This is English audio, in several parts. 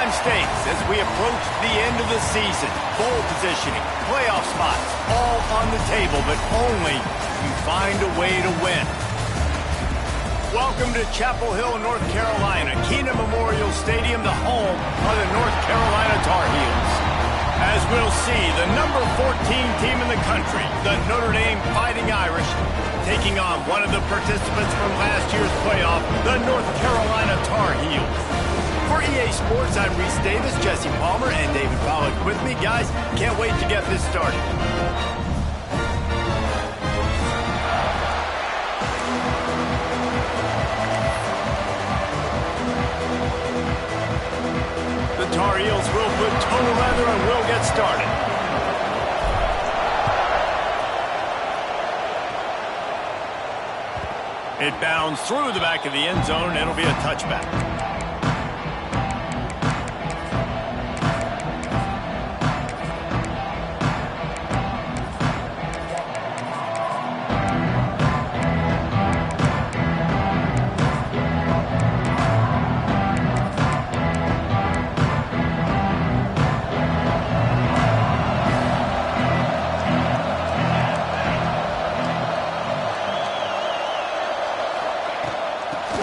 Big-time stakes as we approach the end of the season. Bowl positioning, playoff spots, all on the table, but only if you find a way to win. Welcome to Chapel Hill, North Carolina, Kenan Memorial Stadium, the home of the North Carolina Tar Heels. As we'll see, the number 14 team in the country, the Notre Dame Fighting Irish, taking on one of the participants from last year's playoff, the North Carolina Tar Heels. For EA Sports, I'm Reese Davis, Jesse Palmer, and David Pollack with me. Guys, can't wait to get this started. The Tar Heels will put total leather and we'll get started. It bounds through the back of the end zone, and it'll be a touchback.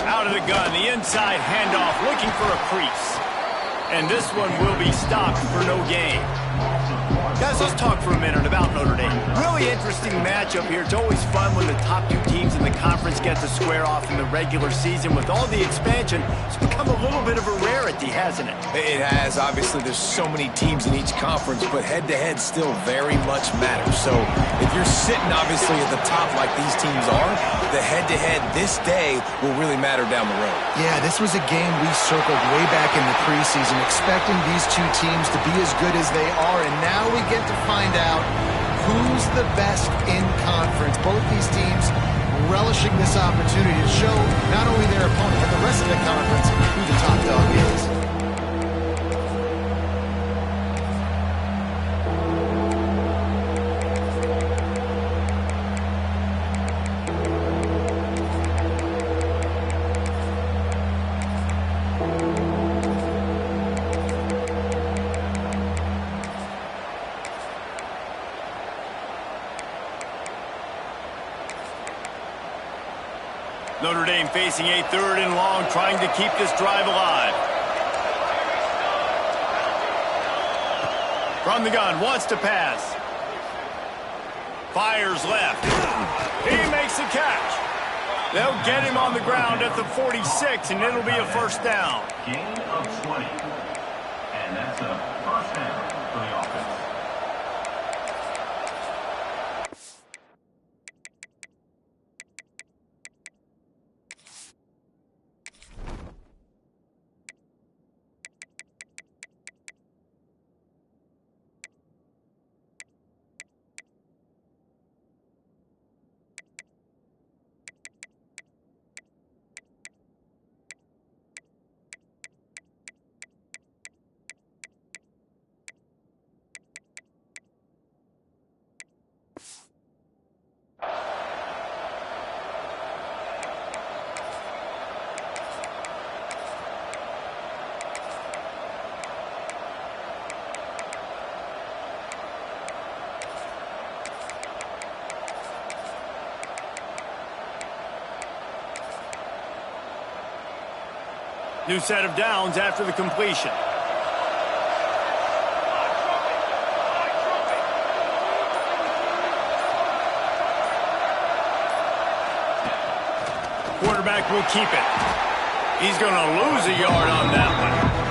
Out of the gun, the inside handoff, looking for a crease. And this one will be stopped for no gain. Guys, let's talk for a minute about Notre Dame. Really interesting matchup here. It's always fun when the top two teams in the conference get to square off in the regular season. With all the expansion, it's become a little bit of a rarity, hasn't it? It has. Obviously, there's so many teams in each conference, but head-to-head still very much matters. So if you're sitting, obviously, at the top like these teams are, the head-to-head this day will really matter down the road. Yeah, this was a game we circled way back in the preseason, expecting these two teams to be as good as they are, and now we get to find out who's the best in conference. Both these teams relishing this opportunity to show not only their opponent, but the rest of the conference who the top dog is. Notre Dame facing a 3rd and long, trying to keep this drive alive. From the gun, wants to pass. Fires left. He makes the catch. They'll get him on the ground at the 46, and it'll be a first down. Gain of 20. And that's a first down for the offense. New set of downs after the completion. Quarterback will keep it. He's going to lose a yard on that one.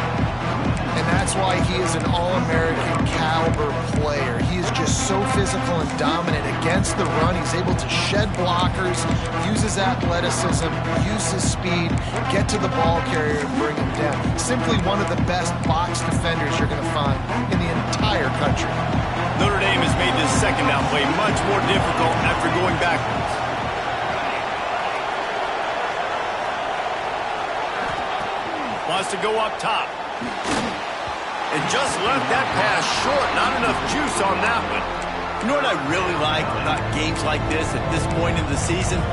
And that's why he is an All-American caliber player. He is just so physical and dominant against the run. He's able to shed blockers, use his athleticism, use his speed, get to the ball carrier and bring him down. Simply one of the best box defenders you're going to find in the entire country. Notre Dame has made this second down play much more difficult after going backwards. Wants to go up top. And just left that pass short. Not enough juice on that one. You know what I really like about games like this at this point in the season?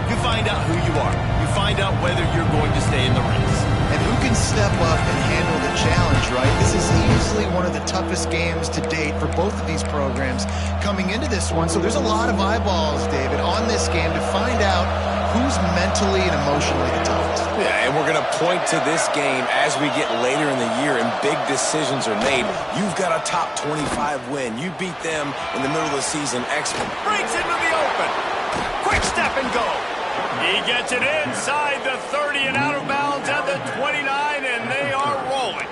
You find out who you are. You find out whether you're going to stay in the race. And who who can step up and handle the challenge, right? This is easily one of the toughest games to date for both of these programs coming into this one. So there's a lot of eyeballs, David, on this game to find out who's mentally and emotionally the toughest. Yeah, and we're going to point to this game as we get later in the year and big decisions are made. You've got a top 25 win. You beat them in the middle of the season. Excellent. Breaks into the open. Quick step and go. He gets it inside the 30 and out of bounds at the 29, and they are rolling.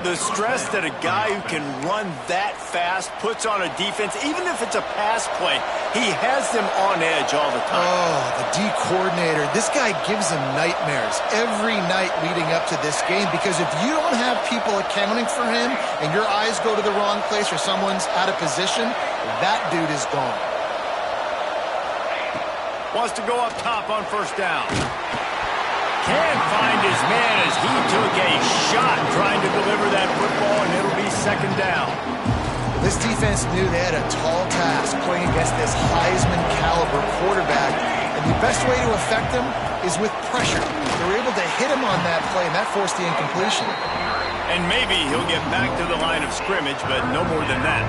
The stress that a guy who can run that fast puts on a defense, even if it's a pass play, he has them on edge all the time. Oh, the D coordinator. This guy gives them nightmares every night leading up to this game, because if you don't have people accounting for him and your eyes go to the wrong place or someone's out of position, that dude is gone. Wants to go up top on first down. Can't find his man as he took a shot trying to deliver that football, and it'll be second down. This defense knew they had a tall task playing against this Heisman-caliber quarterback, and the best way to affect him is with pressure. They were able to hit him on that play, and that forced the incompletion. And maybe he'll get back to the line of scrimmage, but no more than that.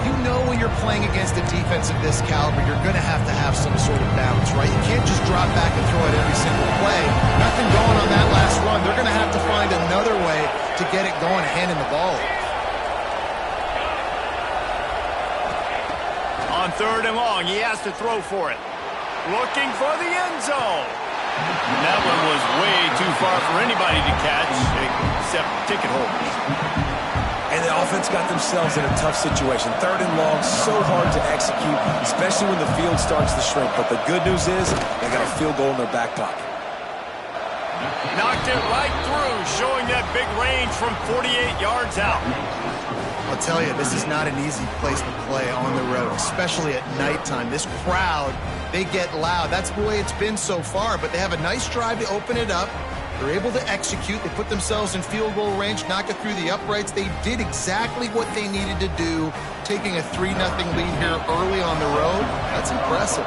You know when you're playing against a defense of this caliber, you're going to have some sort of balance, right? You can't just drop back and throw it every single play. Nothing going on that last run. They're going to have to find another way to get it going, handing the ball. On third and long, he has to throw for it. Looking for the end zone. That one was way too far for anybody to catch, except ticket holders. And the offense got themselves in a tough situation. Third and long, so hard to execute, especially when the field starts to shrink. But the good news is they got a field goal in their back pocket. Knocked it right through, showing that big range from 48 yards out. I'll tell you, this is not an easy place to play on the road, especially at nighttime. This crowd, they get loud. That's the way it's been so far, but they have a nice drive to open it up. They're able to execute. They put themselves in field goal range, knock it through the uprights. They did exactly what they needed to do, taking a 3-0 lead here early on the road. That's impressive.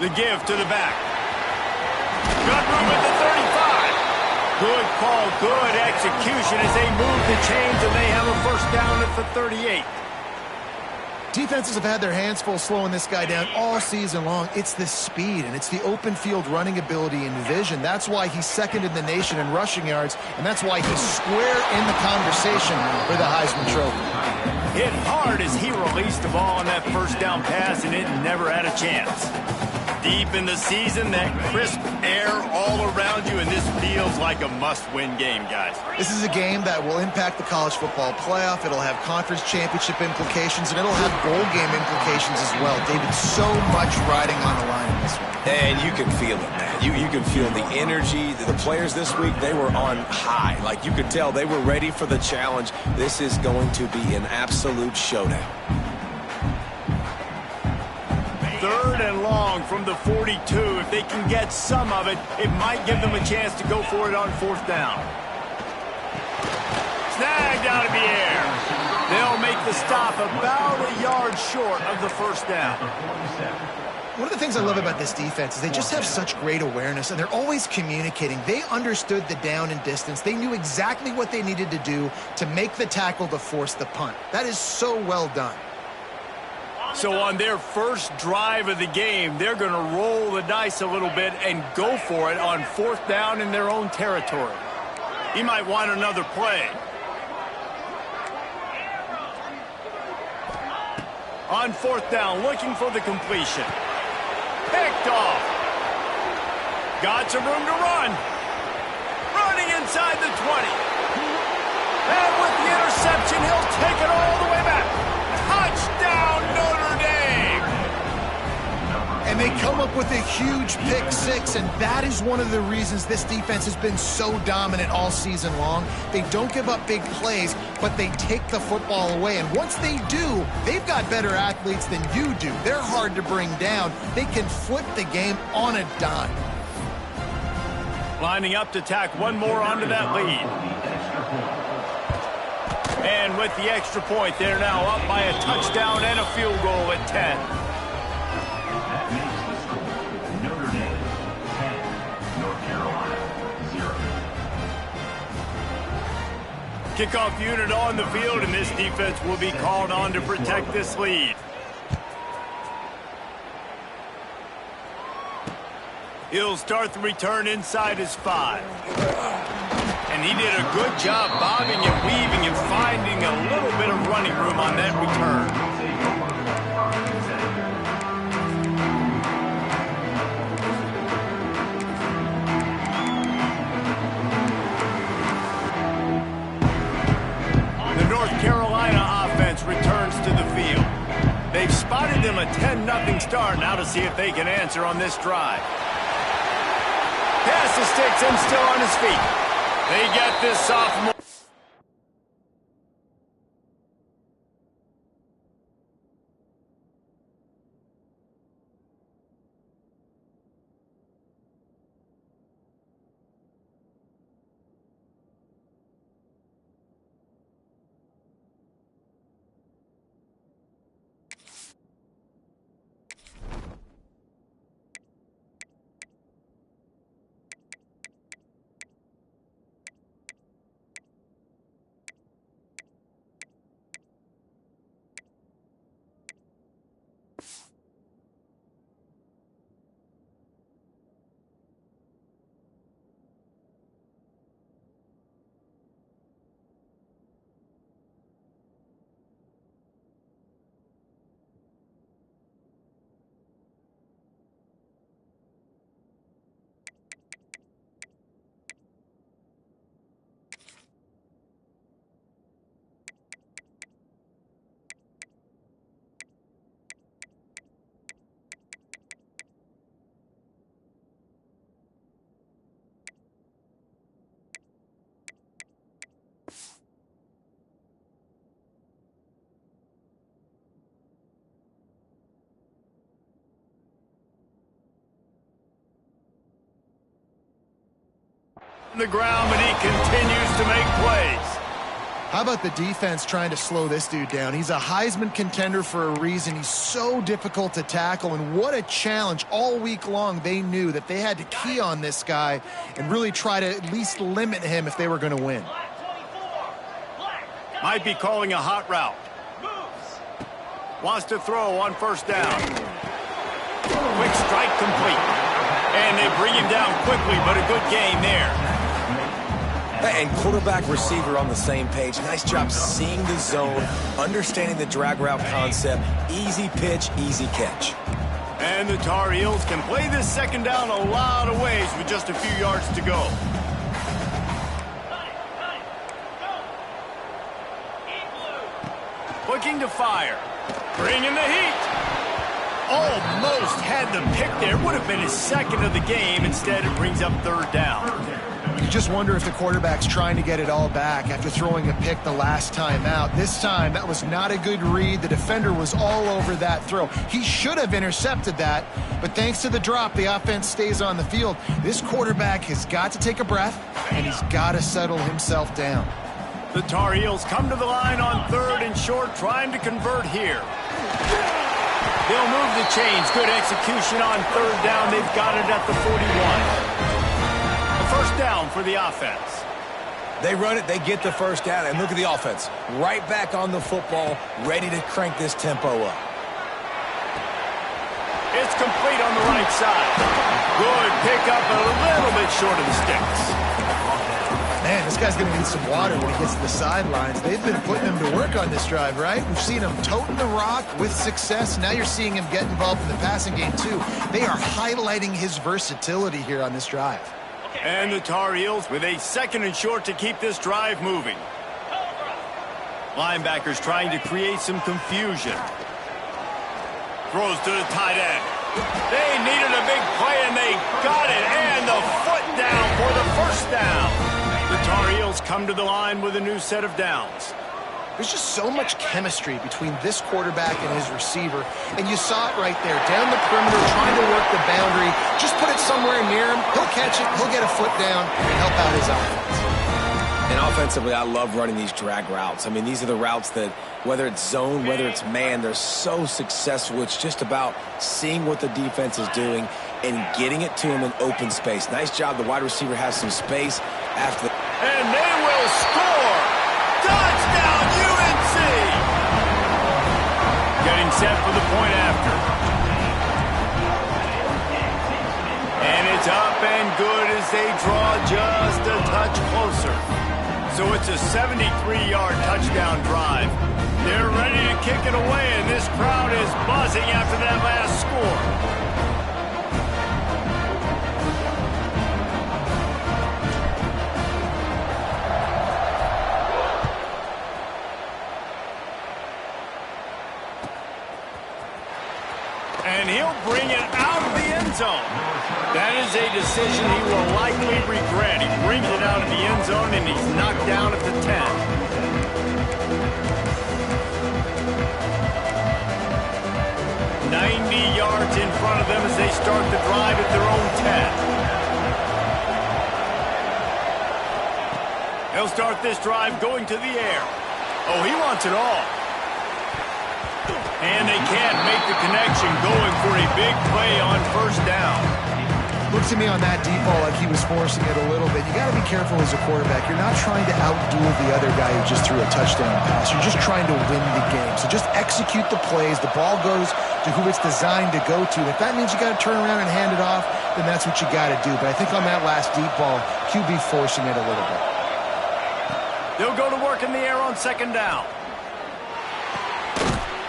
The give to the back. Got room at the 35. Good call, good execution as they move the chains, and they have a first down at the 38. Defenses have had their hands full slowing this guy down all season long. It's the speed, and it's the open field running ability and vision. That's why he's second in the nation in rushing yards, and that's why he's square in the conversation for the Heisman Trophy. Hit hard as he released the ball on that first down pass, and it never had a chance. Deep in the season, that crisp air all around you, and this feels like a must-win game, guys. This is a game that will impact the college football playoff. It'll have conference championship implications, and it'll have bowl game implications as well. David, so much riding on the line in this one. And you can feel it, man. You can feel the energy. The players this week, they were on high. Like, you could tell they were ready for the challenge. This is going to be an absolute showdown. Third and long from the 42. If they can get some of it, it might give them a chance to go for it on fourth down. Snagged out of the air. They'll make the stop about a yard short of the first down. One of the things I love about this defense is they just have such great awareness, and they're always communicating. They understood the down and distance. They knew exactly what they needed to do to make the tackle to force the punt. That is so well done. So on their first drive of the game, they're going to roll the dice a little bit and go for it on fourth down in their own territory. He might want another play. On fourth down, looking for the completion. Picked off. Got some room to run. Running inside the 20. And with the interception, he'll take it all the way back. Touchdown, Notre Dame! up with a huge pick-6, and that is one of the reasons this defense has been so dominant all season long. They don't give up big plays, but they take the football away. And once they do, they've got better athletes than you do. They're hard to bring down. They can flip the game on a dime. Lining up to tack one more onto that lead. And with the extra point, they're now up by a touchdown and a field goal at 10. That makes the score Notre Dame 10, North Carolina 0. Kickoff unit on the field, and this defense will be called on to protect this lead. He'll start the return inside his 5. And he did a good job bobbing and weaving and finding a little bit of running room on that return. The North Carolina offense returns to the field. They've spotted them a 10-0 start, now to see if they can answer on this drive. Pass the sticks and still on his feet. They get this sophomore. The ground, but he continues to make plays. How about the defense trying to slow this dude down? He's a Heisman contender for a reason. He's so difficult to tackle, and what a challenge. All week long, they knew that they had to key on this guy and really try to at least limit him if they were going to win. Might be calling a hot route. Wants to throw on first down. Quick strike complete. And they bring him down quickly, but a good gain there. And quarterback receiver on the same page. Nice job seeing the zone, understanding the drag route concept. Easy pitch, easy catch. And the Tar Heels can play this second down a lot of ways with just a few yards to go. Looking to fire. Bringing the heat. Almost had the pick there. Would have been his second of the game. Instead, it brings up third down. You just wonder if the quarterback's trying to get it all back after throwing a pick the last time out. This time, that was not a good read. The defender was all over that throw. He should have intercepted that, but thanks to the drop, the offense stays on the field. This quarterback has got to take a breath, and he's got to settle himself down. The Tar Heels come to the line on 3rd and short, trying to convert here. They'll move the chains. Good execution on 3rd down. They've got it at the 41. First down for the offense. They run it, they get the first down, and look at the offense. Right back on the football, ready to crank this tempo up. It's complete on the right side. Good pickup, a little bit short of the sticks. Man, this guy's going to need some water when he gets to the sidelines. They've been putting him to work on this drive, right? We've seen him toting the rock with success. Now you're seeing him get involved in the passing game, too. They are highlighting his versatility here on this drive. And the Tar Heels with a 2nd and short to keep this drive moving. Linebackers trying to create some confusion. Throws to the tight end. They needed a big play, and they got it. And the foot down for the first down. The Tar Heels come to the line with a new set of downs. There's just so much chemistry between this quarterback and his receiver, and you saw it right there, down the perimeter, trying to work the boundary. Just put it somewhere near him. He'll catch it. He'll get a foot down and help out his offense. And offensively, I love running these drag routes. I mean, these are the routes that, whether it's zone, whether it's man, they're so successful. It's just about seeing what the defense is doing and getting it to him in open space. Nice job. The wide receiver has some space after the... And they will score! Touchdown, UNC! Getting set for the point after. And it's up and good as they draw just a touch closer. So it's a 73-yard touchdown drive. They're ready to kick it away, and this crowd is buzzing after that last score. And he'll bring it out of the end zone. That is a decision he will likely regret. He brings it out of the end zone, and he's knocked down at the 10. 90 yards in front of them as they start the drive at their own 10. He'll start this drive going to the air. Oh, he wants it all. And they can't make the connection, going for a big play on first down. Looks to me on that deep ball like he was forcing it a little bit. You got to be careful as a quarterback. You're not trying to outduel the other guy who just threw a touchdown pass. You're just trying to win the game. So just execute the plays. The ball goes to who it's designed to go to. If that means you got to turn around and hand it off, then that's what you got to do. But I think on that last deep ball, QB forcing it a little bit. They'll go to work in the air on second down.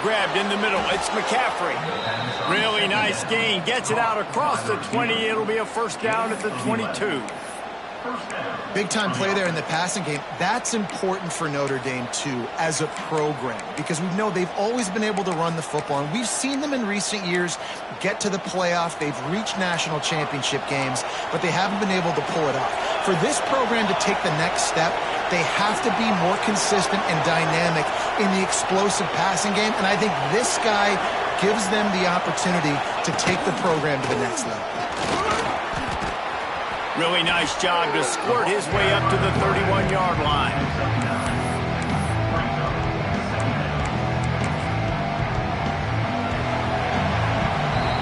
Grabbed in the middle. It's McCaffrey. Really nice gain. Gets it out across the 20. It'll be a first down at the 22. Big-time play there in the passing game. That's important for Notre Dame, too, as a program, because we know they've always been able to run the football, and we've seen them in recent years get to the playoff. They've reached national championship games, but they haven't been able to pull it off. For this program to take the next step, they have to be more consistent and dynamic in the explosive passing game, and I think this guy gives them the opportunity to take the program to the next level. Really nice job to squirt his way up to the 31-yard line.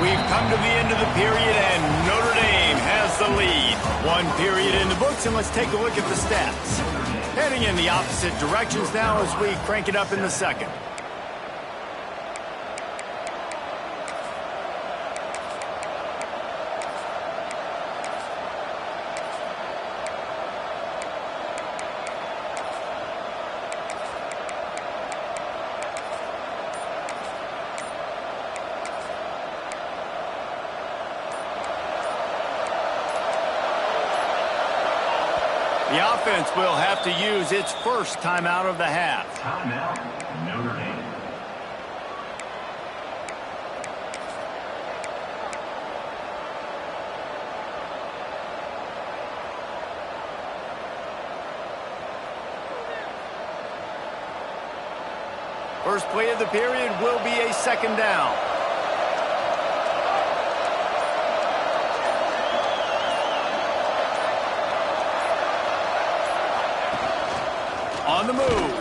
We've come to the end of the period, and Notre Dame has the lead. One period in the books, and let's take a look at the stats. Heading in the opposite directions now as we crank it up in the second. The offense will have to use its first timeout of the half. Timeout, Notre Dame. First play of the period will be a second down. On the move.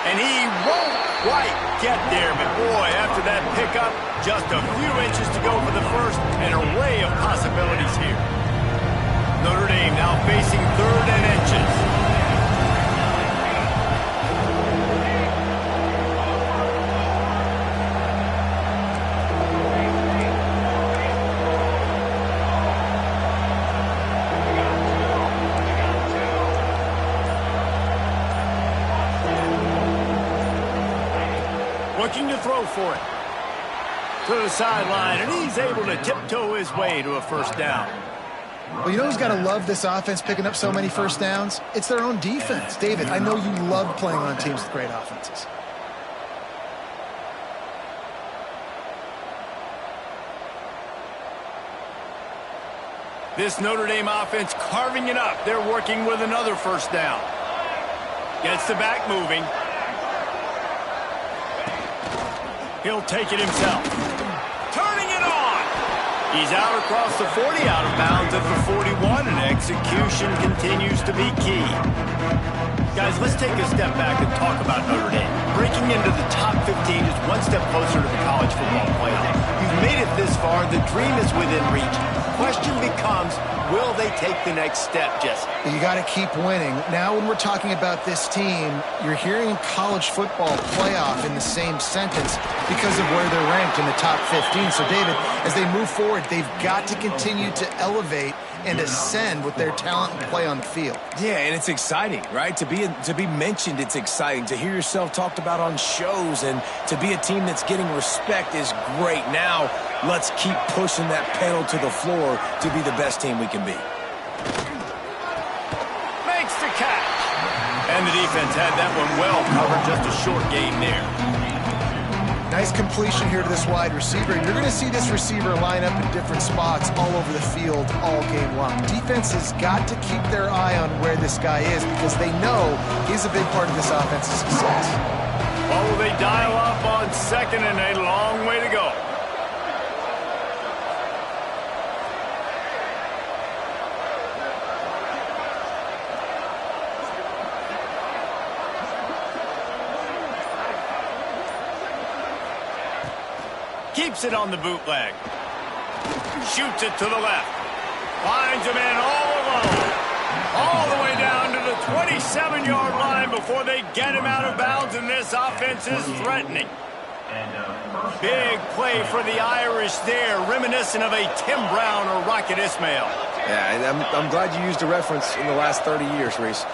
And he won't quite get there, but boy, after that pickup, just a few inches to go for the first. An array of possibilities here. Notre Dame now facing third and inches. Looking to throw for it. To the sideline, and he's able to tiptoe his way to a first down. Well, you know who's got to love this offense picking up so many first downs? It's their own defense. David, I know you love playing on teams with great offenses. This Notre Dame offense carving it up. They're working with another first down. Gets the back moving. He'll take it himself. Turning it on. He's out across the 40, out of bounds at the 41, and execution continues to be key. Guys, let's take a step back and talk about Notre Dame. Breaking into the top 15 is one step closer to the college football playoff. You've made it this far. The dream is within reach. Question becomes, will they take the next step, Jesse? You got to keep winning. Now when we're talking about this team, you're hearing college football playoff in the same sentence because of where they're ranked in the top 15. So, David, as they move forward, they've got to continue to elevate and ascend with their talent and play on the field. Yeah, and it's exciting, right? To be mentioned, it's exciting. To hear yourself talked about on shows and to be a team that's getting respect is great. Now, let's keep pushing that pedal to the floor to be the best team we can be. Makes the catch. And the defense had that one well covered. Just a short gain there. Nice completion here to this wide receiver. And you're going to see this receiver line up in different spots all over the field all game long. Defense has got to keep their eye on where this guy is because they know he's a big part of this offense's success. Well, will they dial up on second and a long way to go? Keeps it on the bootleg. Shoots it to the left. Finds a man all alone. All the way down to the 27-yard line before they get him out of bounds, and this offense is threatening. Big play for the Irish there, reminiscent of a Tim Brown or Rocket Ismail. Yeah, and I'm glad you used a reference in the last 30 years, Reese.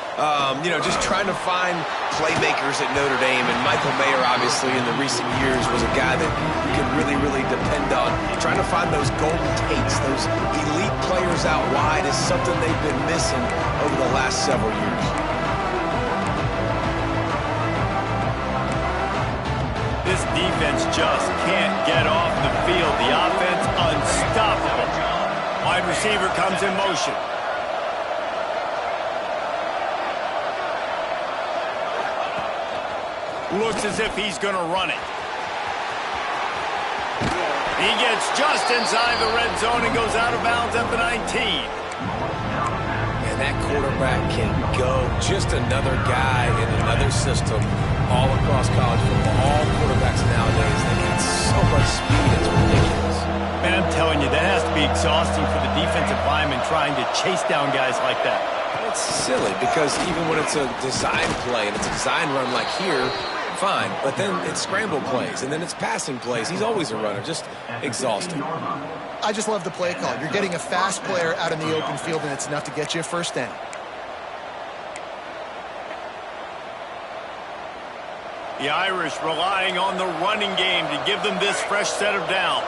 You know, just trying to find playmakers at Notre Dame, and Michael Mayer, obviously, in the recent years was a guy that you could really, really depend on. Trying to find those golden takes, those elite players out wide is something they've been missing over the last several years. This defense just can't get off the field. The offense unstoppable. Wide receiver comes in motion. Looks as if he's going to run it. He gets just inside the red zone and goes out of bounds at the 19. And that quarterback can go. Just another guy in another system all across college football. All quarterbacks nowadays, they got so much speed, it's ridiculous. Man, I'm telling you, that has to be exhausting for the defensive lineman trying to chase down guys like that. It's silly because even when it's a design play and it's a design run like here, fine. But then it's scramble plays and then it's passing plays. He's always a runner, just exhausting. I just love the play call. You're getting a fast player out in the open field, and it's enough to get you a first down. The Irish relying on the running game to give them this fresh set of downs.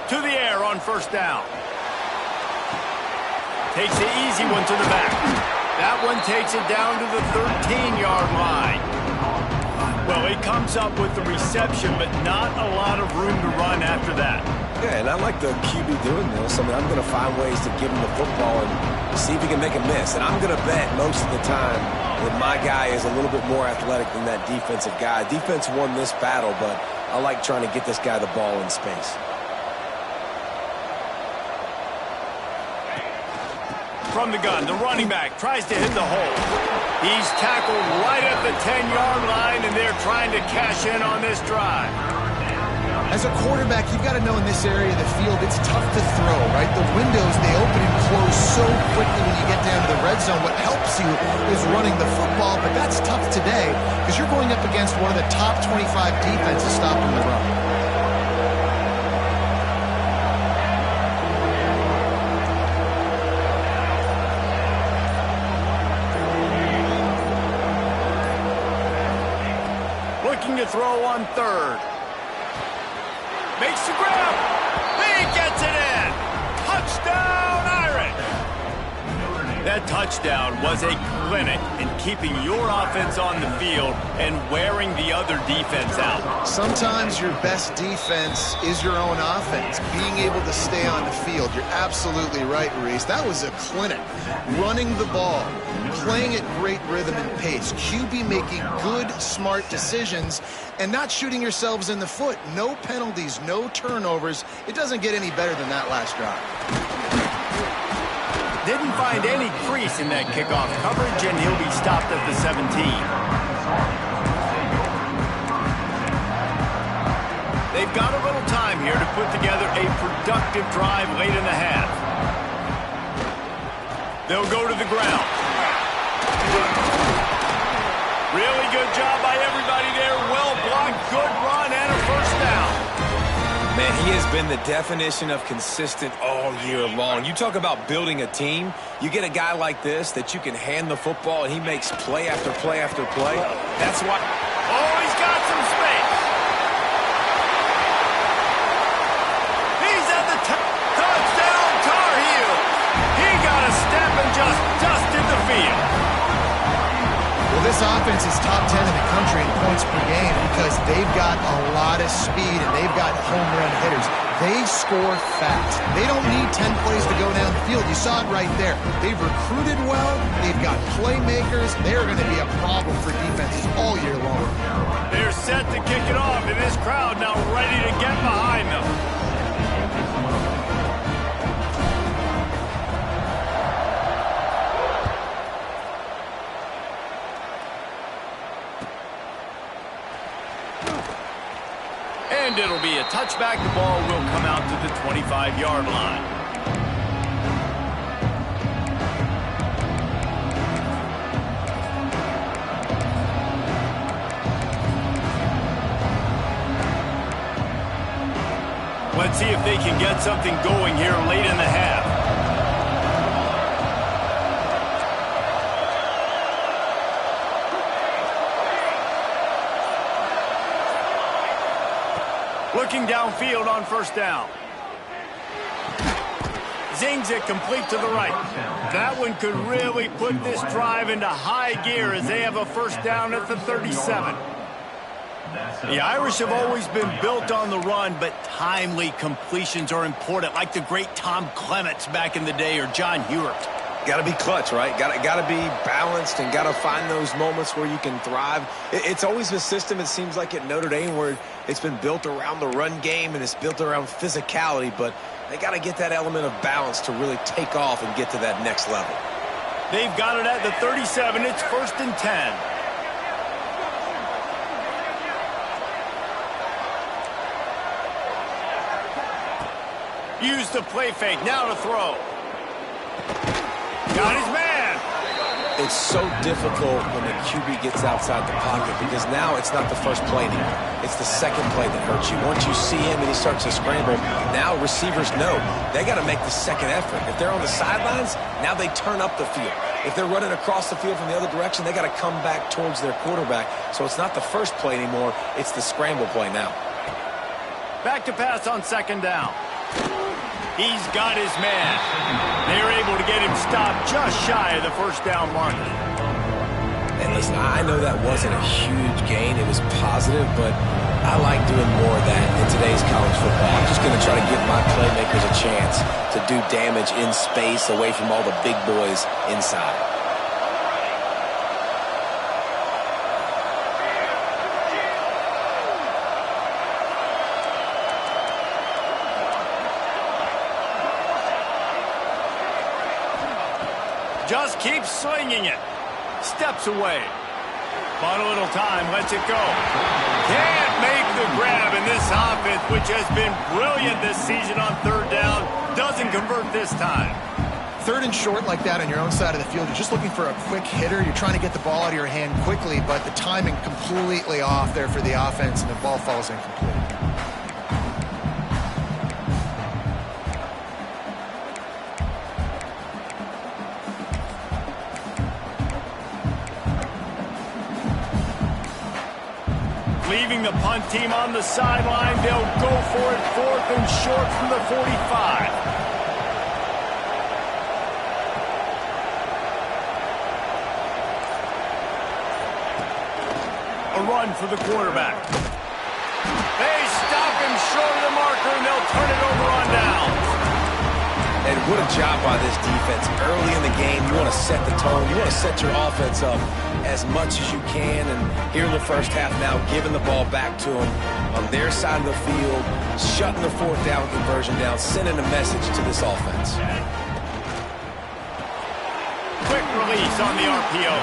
To the air on first down. Takes the easy one to the back. That one takes it down to the 13-yard line. Well, he comes up with the reception, but not a lot of room to run after that. Yeah, and I like the QB doing this. I mean, I'm going to find ways to give him the football and see if he can make a miss. And I'm going to bet most of the time that my guy is a little bit more athletic than that defensive guy. Defense won this battle, but I like trying to get this guy the ball in space. From the gun, the running back tries to hit the hole. He's tackled right at the 10-yard line, and they're trying to cash in on this drive. As a quarterback, you've got to know in this area of the field, it's tough to throw, right? The windows, they open and close so quickly when you get down to the red zone. What helps you is running the football, but that's tough today because you're going up against one of the top 25 defenses stopping the run. To throw on third. Makes the grab. He gets it in. Touchdown, Irish. That That touchdown was a clinic in keeping your offense on the field and wearing the other defense out. Sometimes your best defense is your own offense, being able to stay on the field. You're absolutely right, Reese. That was a clinic. Running the ball, playing at great rhythm and pace, QB making good, smart decisions, and not shooting yourselves in the foot. No penalties, no turnovers. It doesn't get any better than that last drive. Didn't find any crease in that kickoff coverage, and he'll be stopped at the 17. They've got a little time here to put together a productive drive late in the half. They'll go to the ground. Really good job by everybody there. Well blocked, good run, and a first down. Man, he has been the definition of consistent all year long. You talk about building a team. You get a guy like this that you can hand the football, and he makes play after play after play. That's why. Oh, he's got some space. He's at the touchdown, Tar Heels. He got a step and just dusted the field. Well, this offense is top 10 in the country in points per game because they've got a lot of speed and they've got home run hitters. They score fast. They don't need 10 plays to go down the field. You saw it right there. They've recruited well. They've got playmakers. They're going to be a problem for defenses all year long. They're set to kick it off, and this crowd now ready to get behind them. And it'll be a touchback. The ball will come out to the 25-yard line. Let's see if they can get something going here late in the half. Looking downfield on first down. Zings it complete to the right. That one could really put this drive into high gear as they have a first down at the 37. The Irish have always been built on the run, but timely completions are important, like the great Tom Clements back in the day or John Hewart. Got to be clutch, right? Got to be balanced and got to find those moments where you can thrive. It's always a system, it seems like, at Notre Dame where it's been built around the run game and it's built around physicality, but they got to get that element of balance to really take off and get to that next level. They've got it at the 37. It's 1st and 10. Use the play fake. Now to throw. Got his man. It's so difficult when the QB gets outside the pocket because now it's not the first play anymore. It's the second play that hurts you. Once you see him and he starts to scramble, now receivers know they got to make the second effort. If they're on the sidelines, now they turn up the field. If they're running across the field from the other direction, they got to come back towards their quarterback. So it's not the first play anymore. It's the scramble play now. Back to pass on second down. He's got his man. They're able to get him stopped just shy of the first down marker. And listen, I know that wasn't a huge gain. It was positive, but I like doing more of that in today's college football. I'm just going to try to give my playmakers a chance to do damage in space away from all the big boys inside. Just keeps swinging it. Steps away. Bought a little time. Lets it go. Can't make the grab in this offense, which has been brilliant this season on third down. Doesn't convert this time. Third and short like that on your own side of the field. You're just looking for a quick hitter. You're trying to get the ball out of your hand quickly, but the timing completely off there for the offense, and the ball falls incomplete. Leaving the punt team on the sideline. They'll go for it 4th and short from the 45. run for the quarterback. They stop him short of the marker, and they'll turn it over on downs. And what a job by this defense. Early in the game, you want to set the tone. You want to set your offense up as much as you can. And here in the first half now, giving the ball back to them on their side of the field, shutting the fourth down conversion down, sending a message to this offense. Quick release on the RPO.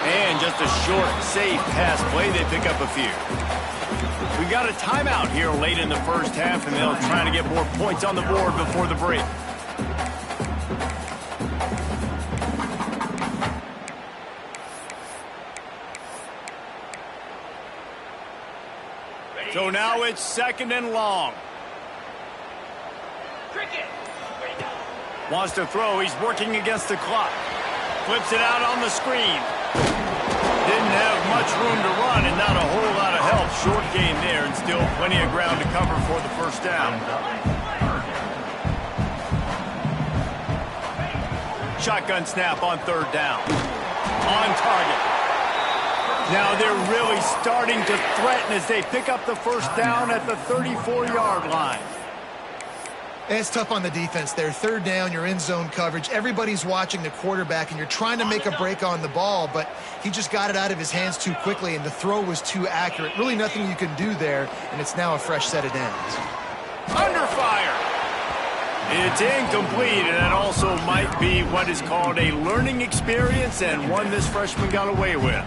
And just a short, safe pass play. They pick up a few. We got a timeout here late in the first half, and they'll try to get more points on the board before the break. So now it's 2nd and long. Wants to throw. He's working against the clock. Flips it out on the screen. Didn't have much room to run and not a whole lot of help. Short gain there and still plenty of ground to cover for the first down. Shotgun snap on 3rd down. On target. Now they're really starting to threaten as they pick up the first down at the 34-yard line. It's tough on the defense there. 3rd down, you're in zone coverage. Everybody's watching the quarterback, and you're trying to make a break on the ball, but he just got it out of his hands too quickly, and the throw was too accurate. Really nothing you can do there, and it's now a fresh set of downs. Under fire. It's incomplete, and that also might be what is called a learning experience and one this freshman got away with.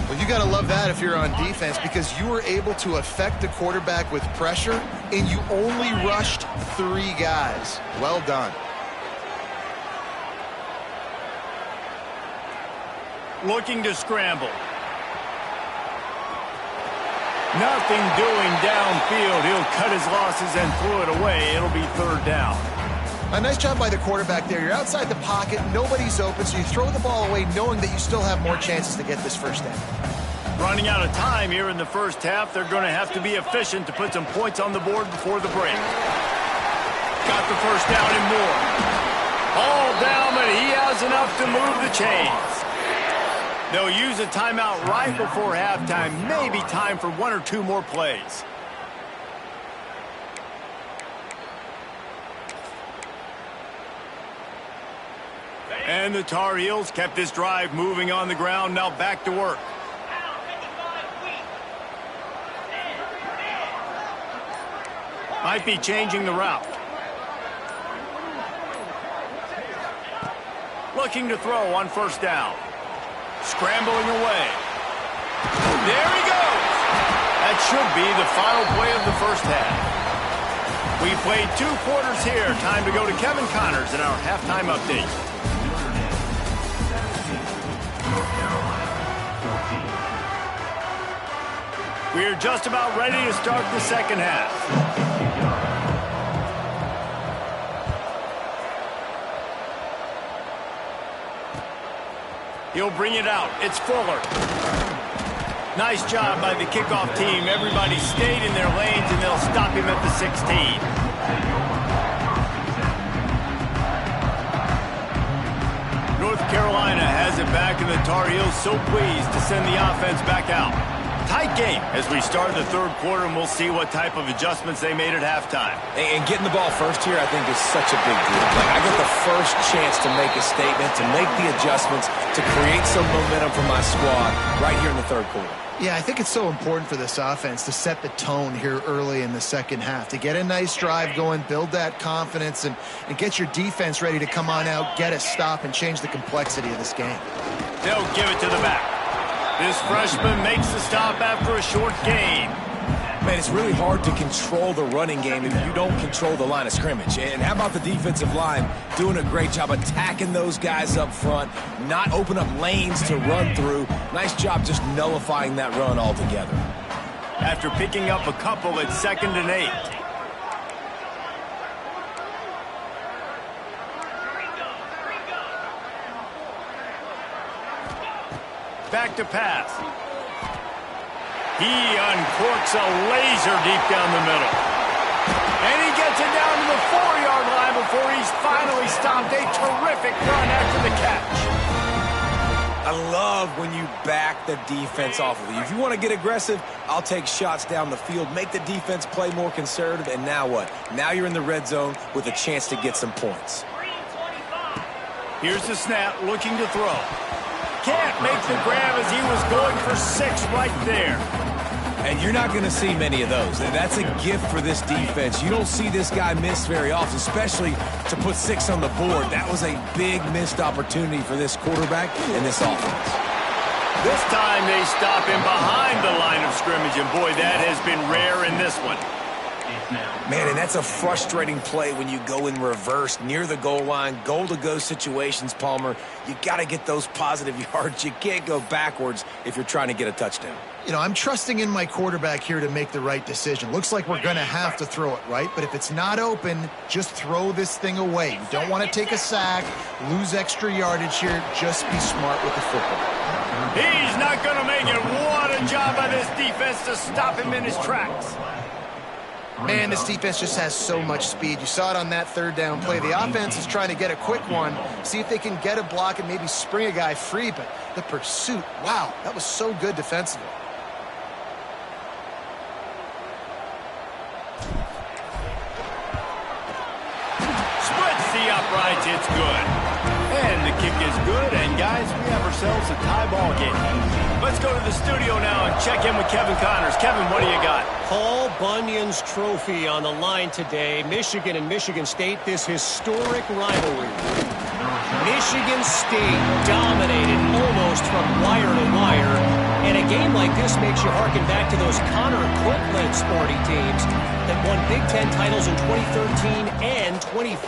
Well, you got to love that if you're on defense, because you were able to affect the quarterback with pressure, and you only rushed 3 guys. Well done. Looking to scramble. Nothing doing downfield. He'll cut his losses and throw it away. It'll be 3rd down. A nice job by the quarterback there. You're outside the pocket, nobody's open, so you throw the ball away knowing that you still have more chances to get this first down. Running out of time here in the first half. They're going to have to be efficient to put some points on the board before the break. Got the first down and more. All down, but he has enough to move the chains. They'll use a timeout right before halftime. Maybe time for 1 or 2 more plays. And the Tar Heels kept this drive moving on the ground. Now back to work. Might be changing the route. Looking to throw on 1st down. Scrambling away. There he goes. That should be the final play of the first half. We played 2 quarters here. Time to go to Kevin Connors in our halftime update. We're just about ready to start the second half. He'll bring it out. It's Fuller. Nice job by the kickoff team. Everybody stayed in their lanes, and they'll stop him at the 16. North Carolina has it back, and the Tar Heels so pleased to send the offense back out. Tight game as we start the 3rd quarter, and we'll see what type of adjustments they made at halftime. And getting the ball first here, I think, is such a big deal. Like, I get the first chance to make a statement, to make the adjustments, to create some momentum for my squad right here in the 3rd quarter. Yeah, I think it's so important for this offense to set the tone here early in the second half, to get a nice drive going, build that confidence, and get your defense ready to come on out, get a stop, and change the complexity of this game. They'll give it to the back. This freshman makes the stop after a short gain. Man, it's really hard to control the running game if you don't control the line of scrimmage. And how about the defensive line doing a great job attacking those guys up front, not open up lanes to run through. Nice job just nullifying that run altogether. After picking up a couple at 2nd and 8. Back to pass. He uncorks a laser deep down the middle. And he gets it down to the 4-yard line before he's finally stopped. A terrific run after the catch. I love when you back the defense off of you. If you want to get aggressive, I'll take shots down the field, make the defense play more conservative, and now what? Now you're in the red zone with a chance to get some points. Here's the snap, looking to throw. Can't make the grab as he was going for 6 right there. And you're not going to see many of those. That's a gift for this defense. You don't see this guy miss very often, especially to put 6 on the board. That was a big missed opportunity for this quarterback and this offense. This time they stop him behind the line of scrimmage, and boy, that has been rare in this one. Man, and that's a frustrating play when you go in reverse near the goal line, goal-to-go situations, Palmer. You got to get those positive yards. You can't go backwards if you're trying to get a touchdown. You know, I'm trusting in my quarterback here to make the right decision. Looks like we're going to have to throw it, right? But if it's not open, just throw this thing away. You don't want to take a sack, lose extra yardage here. Just be smart with the football. He's not going to make it. What a job by this defense to stop him in his tracks. Man, this defense just has so much speed. You saw it on that 3rd down play. The offense is trying to get a quick one, see if they can get a block and maybe spring a guy free, but the pursuit, wow, that was so good defensively. Splits the uprights, it's good. And the kick is good, and guys, we have ourselves a tie ball game. Let's go to the studio now and check in with Kevin Connors. Kevin, what do you got? Paul Bunyan's trophy on the line today. Michigan and Michigan State, this historic rivalry. Michigan State dominated almost from wire to wire. And a game like this makes you harken back to those Connor Cook-led Sparty teams that won Big Ten titles in 2013 and 2015.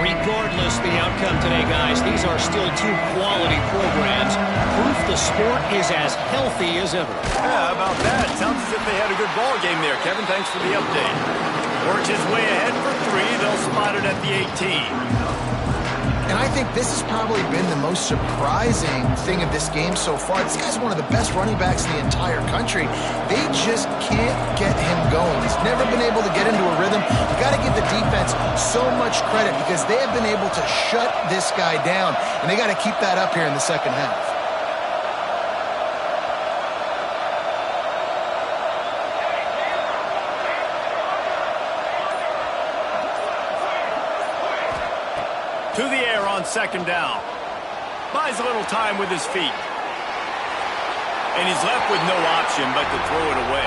Regardless the outcome today, guys, these are still 2 quality programs. Proof the sport is as healthy as ever. Yeah, about that. Sounds as if they had a good ball game there. Kevin, thanks for the update. Works his way ahead for 3. They'll spot it at the 18. And I think this has probably been the most surprising thing of this game so far. This guy's one of the best running backs in the entire country. They just can't get him going. He's never been able to get into a rhythm. You got to give the defense so much credit because they have been able to shut this guy down. And they got to keep that up here in the second half. To the air on 2nd down. Buys a little time with his feet. And he's left with no option but to throw it away.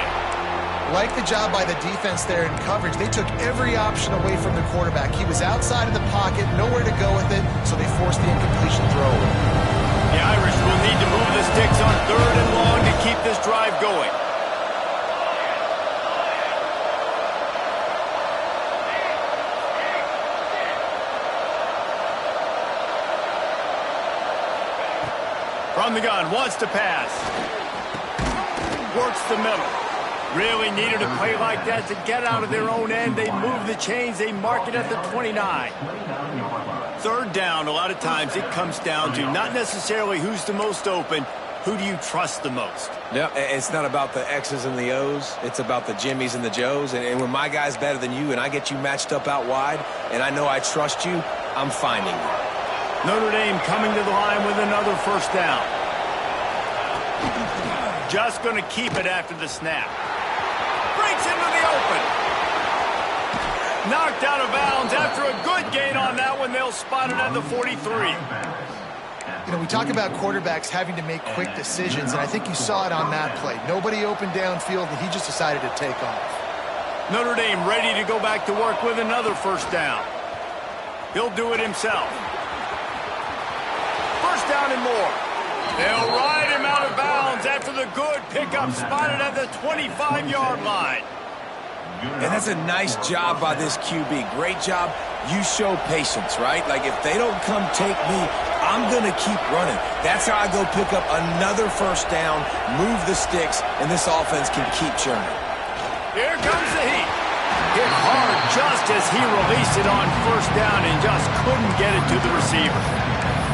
Like the job by the defense there in coverage. They took every option away from the quarterback. He was outside of the pocket, nowhere to go with it, so they forced the incompletion throw. The Irish will need to move the sticks on 3rd and long to keep this drive going. From the gun, wants to pass. Works the middle. Really needed a play like that to get out of their own end. They move the chains. They mark it at the 29. 3rd down, a lot of times it comes down to not necessarily who's the most open, who do you trust the most? Yeah, it's not about the X's and the O's. It's about the Jimmies and the Joes. And when my guy's better than you and I get you matched up out wide and I know I trust you, I'm finding you. Notre Dame coming to the line with another 1st down. Just going to keep it after the snap. Breaks into the open. Knocked out of bounds after a good gain on that one. They'll spot it at the 43. You know, we talk about quarterbacks having to make quick decisions, and I think you saw it on that play. Nobody opened downfield, and he just decided to take off. Notre Dame ready to go back to work with another 1st down. He'll do it himself. 1st down and more. They'll ride him out of bounds after the good pickup spotted at the 25-yard line. And that's a nice job by this QB. Great job. You show patience, right? Like, if they don't come take me, I'm going to keep running. That's how I go pick up another 1st down, move the sticks, and this offense can keep churning. Here comes the heat. Hit hard just as he released it on 1st down and just couldn't get it to the receiver.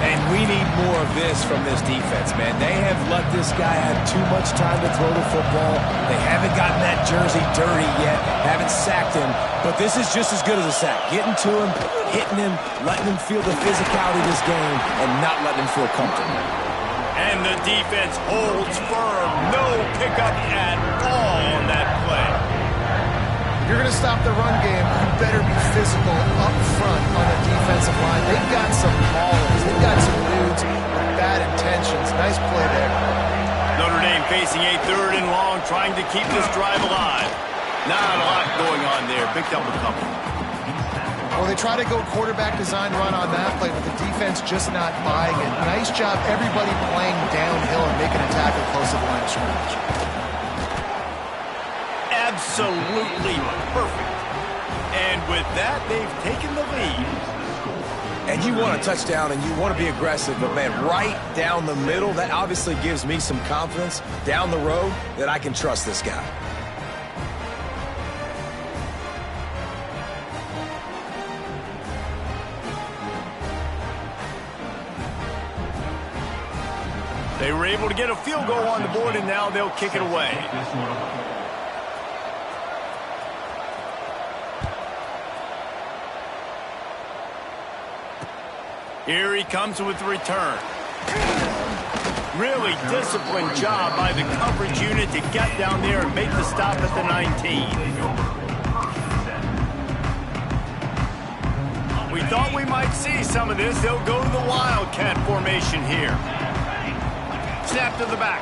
And we need more of this from this defense, man. They have let this guy have too much time to throw the football. They haven't gotten that jersey dirty yet, haven't sacked him. But this is just as good as a sack. Getting to him, hitting him, letting him feel the physicality of this game, and not letting him feel comfortable. And the defense holds firm. No pickup at all on that play. If you're going to stop the run game, you better be physical up front on the defensive line. They've got some maulers. They've got some dudes with bad intentions. Nice play there. Notre Dame facing a 3rd and long, trying to keep this drive alive. Not a lot going on there. Picked up a couple. Well, they try to go quarterback design run on that play, but the defense just not buying it. Nice job, everybody playing downhill and making a tackle close to the line of scrimmage. Absolutely perfect. And with that, they've taken the lead. And you want a touchdown and you want to be aggressive, but man, right down the middle, that obviously gives me some confidence down the road that I can trust this guy. They were able to get a field goal on the board, and now they'll kick it away. Here he comes with the return. Really disciplined job by the coverage unit to get down there and make the stop at the 19. We thought we might see some of this. They'll go to the Wildcat formation here. Snap to the back.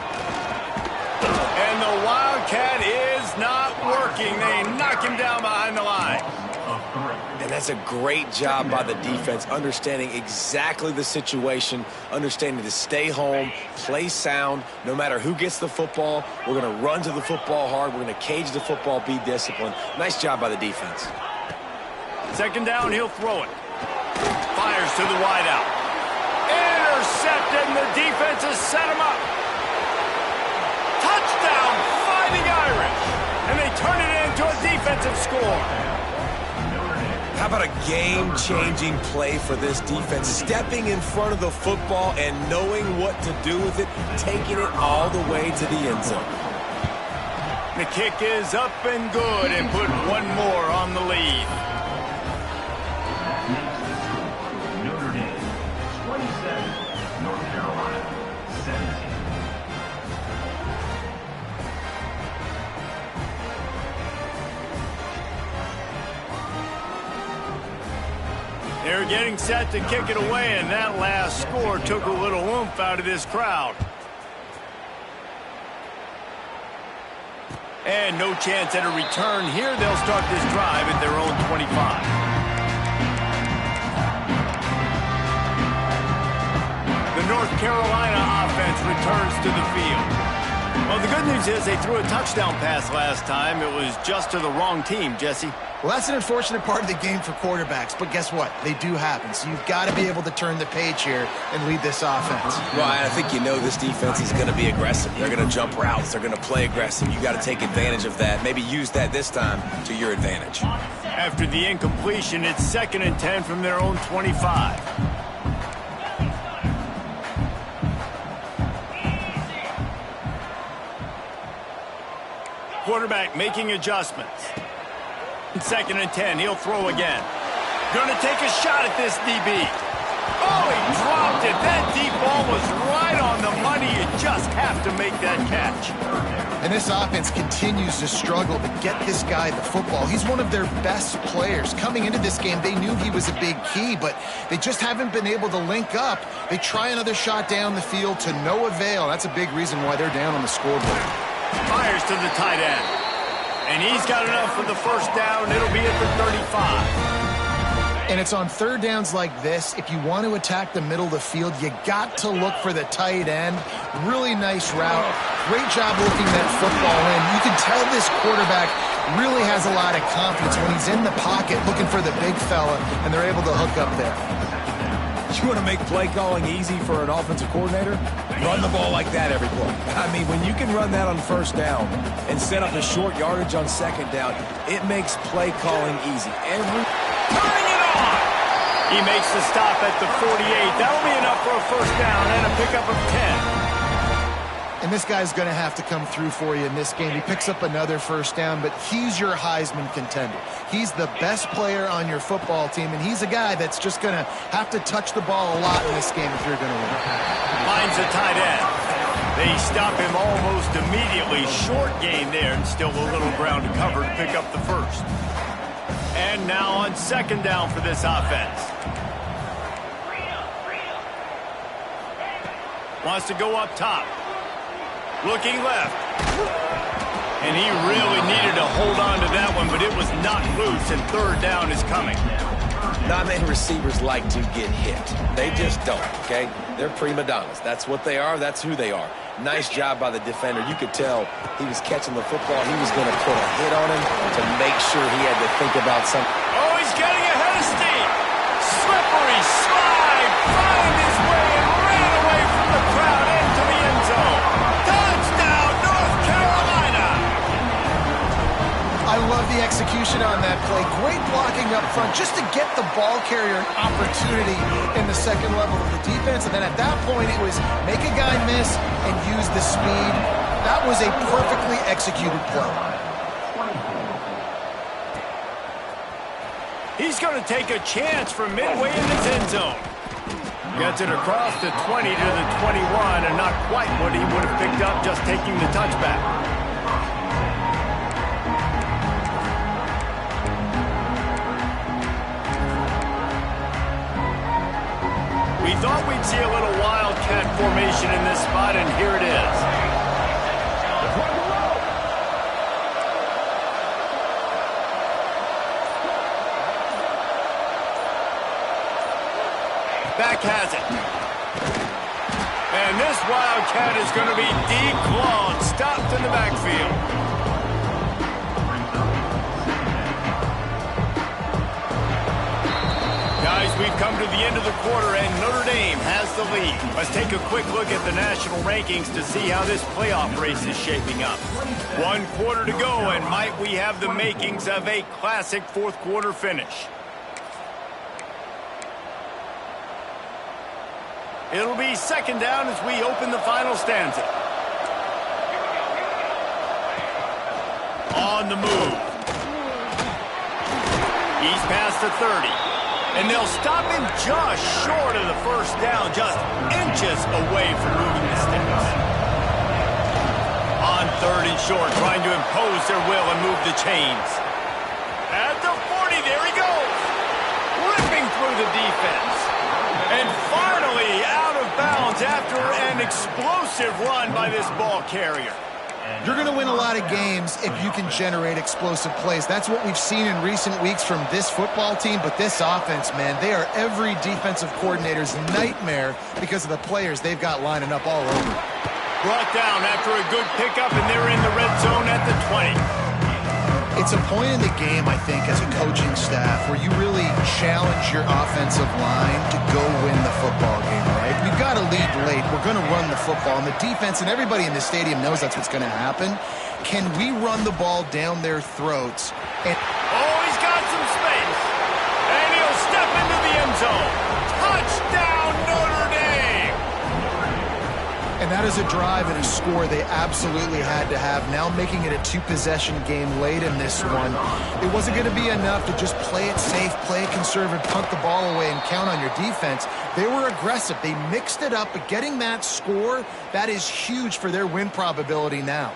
And the Wildcat is not working. They knock him down behind the line. And that's a great job by the defense, understanding exactly the situation, understanding to stay home, play sound, no matter who gets the football. We're going to run to the football hard. We're going to cage the football, be disciplined. Nice job by the defense. 2nd down, he'll throw it. Fires to the wideout. Intercepted, and the defense has set him up. Touchdown, Fighting Irish. And they turn it into a defensive score. How about a game-changing play for this defense? Stepping in front of the football and knowing what to do with it, taking it all the way to the end zone. The kick is up and good, and put one more on the lead. Notre Dame 27, North Carolina 17. They're getting set to kick it away, and that last score took a little oomph out of this crowd. And no chance at a return here. They'll start this drive at their own 25. The North Carolina offense returns to the field. Well, the good news is they threw a touchdown pass last time. It was just to the wrong team, Jesse. Well, that's an unfortunate part of the game for quarterbacks, but guess what? They do happen, so you've got to be able to turn the page here and lead this offense. Well, I think you know this defense is going to be aggressive. They're going to jump routes. They're going to play aggressive. You got to take advantage of that. Maybe use that this time to your advantage. After the incompletion, it's 2nd and 10 from their own 25. Quarterback making adjustments. 2nd and 10, he'll throw again. Gonna take a shot at this DB. Oh, he dropped it. That deep ball was right on the money. You just have to make that catch. And this offense continues to struggle to get this guy the football. He's one of their best players. Coming into this game, they knew he was a big key, but they just haven't been able to link up. They try another shot down the field to no avail. That's a big reason why they're down on the scoreboard. Fires to the tight end. And he's got enough for the 1st down. It'll be at the 35. And it's on 3rd downs like this. If you want to attack the middle of the field, you got to look for the tight end. Really nice route. Great job looking that football in. You can tell this quarterback really has a lot of confidence when he's in the pocket looking for the big fella, and they're able to hook up there. You want to make play calling easy for an offensive coordinator? Run the ball like that every play. I mean, when you can run that on 1st down and set up a short yardage on 2nd down, it makes play calling easy. Turning it on! He makes the stop at the 48. That'll be enough for a a first down and a pickup of 10. And this guy's going to have to come through for you in this game. He picks up another first down, but he's your Heisman contender. He's the best player on your football team, and he's a guy that's just going to have to touch the ball a lot in this game if you're going to win. Finds a tight end. They stop him almost immediately. Short gain there, and still a little ground to cover to pick up the first. And now on second down for this offense. Wants to go up top. Looking left. And he really needed to hold on to that one, but it was not loose, and third down is coming. Not many receivers like to get hit. They just don't, okay? They're prima donnas. That's what they are. That's who they are. Nice job by the defender. You could tell he was catching the football. He was going to put a hit on him to make sure he had to think about something. Oh, he's getting ahead of steam. Slippery slide. Found his way and ran away from the crowd into the end zone. Touchdown, North Carolina. I love the execution on that play. Great blocking up front just to get the ball carrier an opportunity in the second level of the defense. And then at that point, it was make a guy miss and use the speed. That was a perfectly executed play. He's going to take a chance from midway in his end zone. Gets it across the 20 to the 21, and not quite what he would have picked up just taking the touchback. We thought we'd see a little wildcat formation in this spot, and here it is. Back has it. And this wildcat is going to be declawed, stopped in the backfield. Guys, we've come to the end of the quarter, and Notre Dame has the lead. Let's take a quick look at the national rankings to see how this playoff race is shaping up. 1 quarter to go, and might we have the makings of a classic fourth quarter finish. It'll be second down as we open the final stanza. On the move. He's past the 30. And they'll stop him just short of the first down, just inches away from moving the sticks. On third and short, trying to impose their will and move the chains. At the 40, there he goes. Ripping through the defense. And finally out of bounds after an explosive run by this ball carrier. You're going to win a lot of games if you can generate explosive plays. That's what we've seen in recent weeks from this football team, but this offense, man, they are every defensive coordinator's nightmare because of the players they've got lining up all over. Brought down after a good pickup, and they're in the red zone at the 20. It's a point in the game, I think, as a coaching staff where you really challenge your offensive line to go win the football game, right? We've got to lead late. We're going to run the football. And the defense and everybody in the stadium knows that's what's going to happen. Can we run the ball down their throats? And oh, he's got some space. And he'll step into the end zone. Touchdown, Notre Dame! And that is a drive and a score they absolutely had to have. Now making it a two-possession game late in this one. It wasn't going to be enough to just play it safe, play it conservative, punt the ball away, and count on your defense. They were aggressive. They mixed it up, but getting that score, that is huge for their win probability now.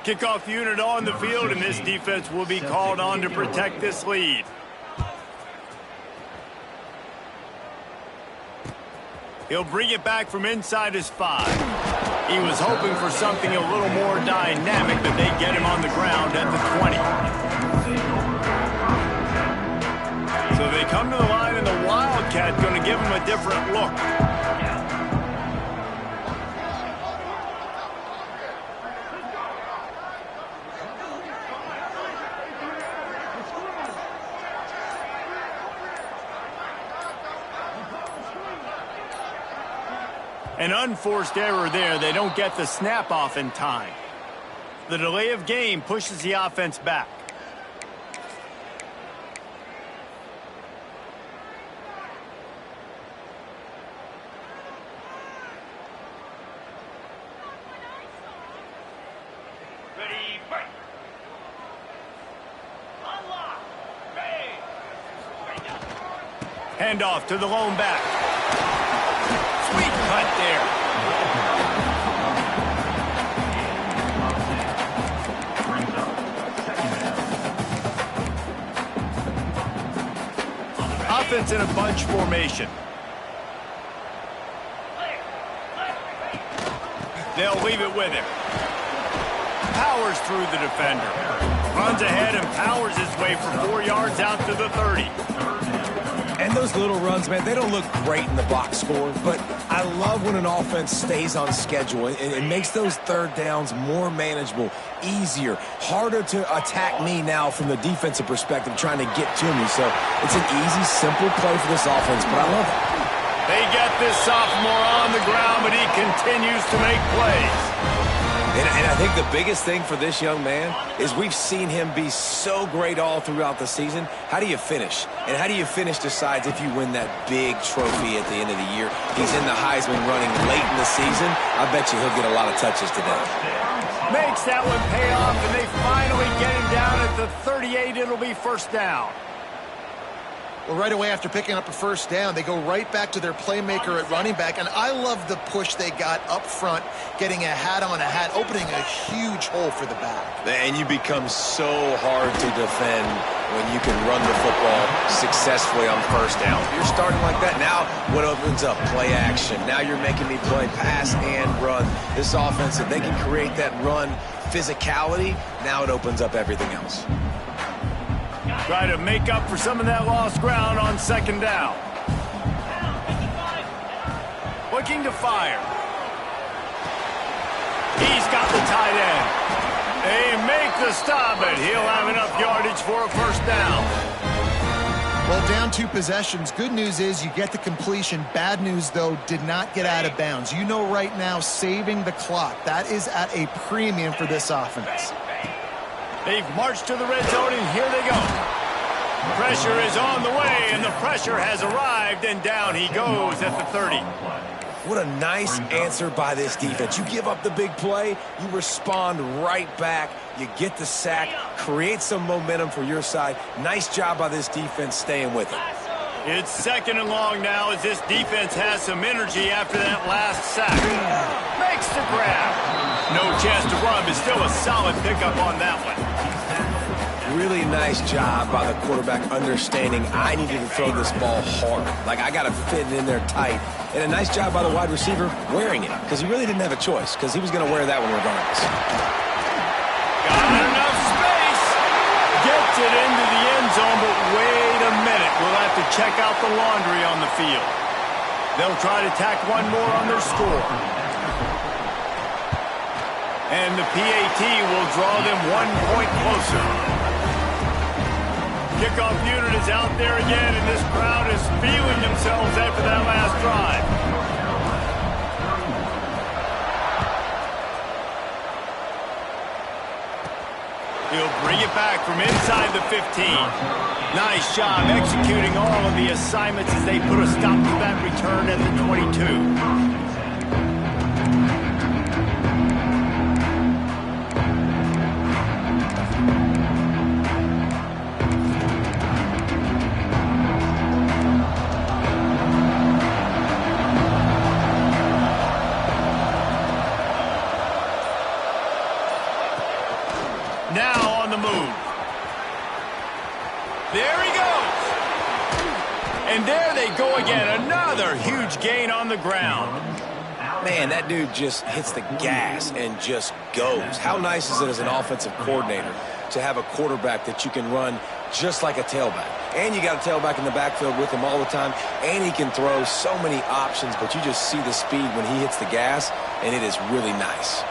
Kickoff unit on the field, and this defense will be called on to protect this lead. He'll bring it back from inside his 5. He was hoping for something a little more dynamic, but they get him on the ground at the 20. So they come to the line, and the Wildcat going to give him a different look. An unforced error there. They don't get the snap off in time. The delay of game pushes the offense back. Ready, fight. Unlock. Handoff to the lone back. Sweet cut there. Brings up second down. Offense in a bunch formation. They'll leave it with him. Powers through the defender. Runs ahead and powers his way for 4 yards out to the 30. And those little runs, man, they don't look great in the box score, but I love when an offense stays on schedule and it makes those third downs more manageable, easier, harder to attack me now from the defensive perspective trying to get to me. So it's an easy, simple play for this offense, but I love it. They get this sophomore on the ground, but he continues to make plays. And I think the biggest thing for this young man is we've seen him be so great all throughout the season. How do you finish? And how do you finish decides if you win that big trophy at the end of the year. He's in the Heisman running late in the season. I bet you he'll get a lot of touches today. Makes that one pay off, and they finally get him down at the 38. It'll be first down. Well, right away after picking up a first down, they go right back to their playmaker at running back. And I love the push they got up front, getting a hat on a hat, opening a huge hole for the back. And you become so hard to defend when you can run the football successfully on first down. You're starting like that. Now what opens up? Play action. Now you're making me play pass and run. This offense, if they can create that run physicality, now it opens up everything else. Try to make up for some of that lost ground on second down. Looking to fire. He's got the tight end. They make the stop, but he'll have enough yardage for a first down. Well, down 2 possessions. Good news is you get the completion. Bad news, though, did not get out of bounds. You know right now, saving the clock. That is at a premium for this offense. They've marched to the red zone, and here they go. Pressure is on the way, and the pressure has arrived, and down he goes at the 30. What a nice answer by this defense. You give up the big play, you respond right back, you get the sack, create some momentum for your side. Nice job by this defense staying with it. It's second and long now as this defense has some energy after that last sack. Makes the grab. No chance to run, but still a solid pickup on that one. Really nice job by the quarterback understanding I needed to throw this ball hard. Like, I got to fit it in there tight. And a nice job by the wide receiver wearing it, because he really didn't have a choice, because he was going to wear that one regardless. Got enough space. Gets it into the end zone, but wait a minute. We'll have to check out the laundry on the field. They'll try to tack one more on their score. And the PAT will draw them 1 point closer. Kickoff unit is out there again, and this crowd is feeling themselves after that last drive. He'll bring it back from inside the 15. Nice job executing all of the assignments as they put a stop to that return at the 22. Now on the move. There he goes. And there they go again. Another huge gain on the ground. Man, that dude just hits the gas and just goes. How nice is it as an offensive coordinator to have a quarterback that you can run just like a tailback? And you got a tailback in the backfield with him all the time, and he can throw so many options, but you just see the speed when he hits the gas, and it is really nice.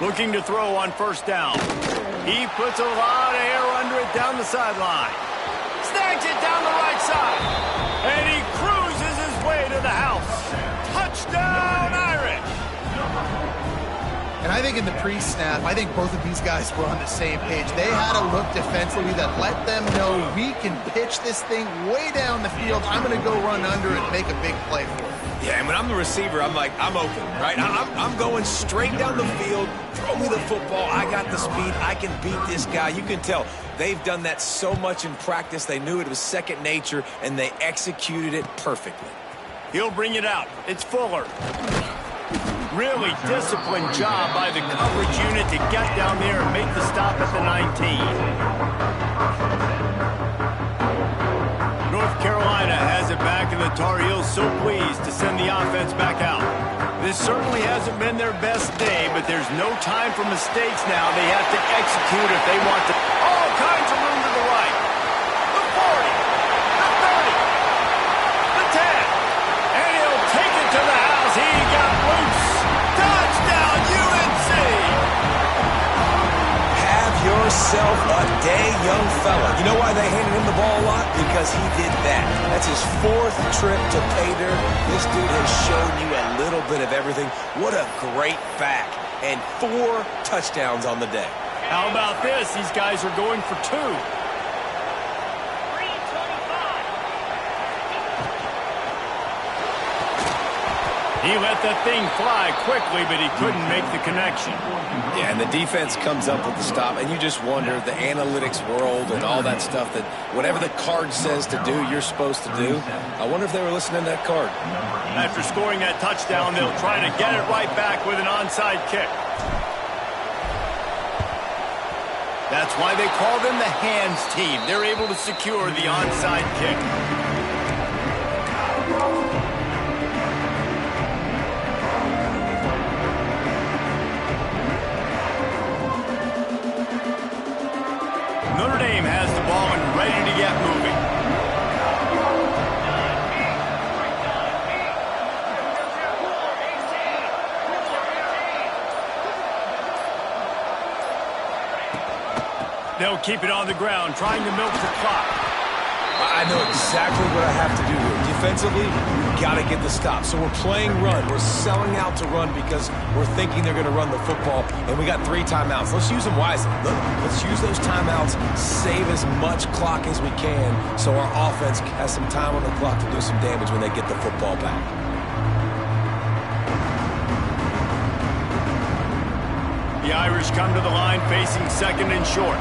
Looking to throw on first down. He puts a lot of air under it down the sideline. Snags it down the right side. And he cruises his way to the house. Touchdown, Irish! And I think in the pre-snap, I think both of these guys were on the same page. They had a look defensively that let them know we can pitch this thing way down the field. I'm going to go run under it and make a big play for it. Yeah, and when I'm the receiver, I'm like, I'm open, right? I'm going straight down the field. Throw me the football. I got the speed. I can beat this guy. You can tell they've done that so much in practice. They knew it was second nature, and they executed it perfectly. He'll bring it out. It's Fuller. Really disciplined job by the coverage unit to get down there and make the stop at the 19. North Carolina has it back, and the Tar Heels so pleased to send the offense back out. This certainly hasn't been their best day, but there's no time for mistakes now. They have to execute if they want to. All kinds of room to the right. The 40, the 30, the 10, and he'll take it to the house. He got loose. Touchdown, UNC! Have yourself a day, young fella. You know why they handed him the ball a lot? Because he did that. That's his 4th trip to pay dirt. This dude has shown you a little bit of everything. What a great back. And 4 touchdowns on the day. How about this? These guys are going for 2. He let that thing fly quickly, but he couldn't make the connection. Yeah, and the defense comes up with the stop, and you just wonder, the analytics world and all that stuff, that whatever the card says to do, you're supposed to do. I wonder if they were listening to that card. After scoring that touchdown, they'll try to get it right back with an onside kick. That's why they call them the hands team. They're able to secure the onside kick. Notre Dame has the ball and ready to get moving. They'll keep it on the ground, trying to milk the clock. I know exactly what I have to do here. Defensively, we've got to get the stop. So we're playing run. We're selling out to run because we're thinking they're going to run the football, and we got 3 timeouts. Let's use them wisely. Let's use those timeouts, save as much clock as we can so our offense has some time on the clock to do some damage when they get the football back. The Irish come to the line facing 2nd and short.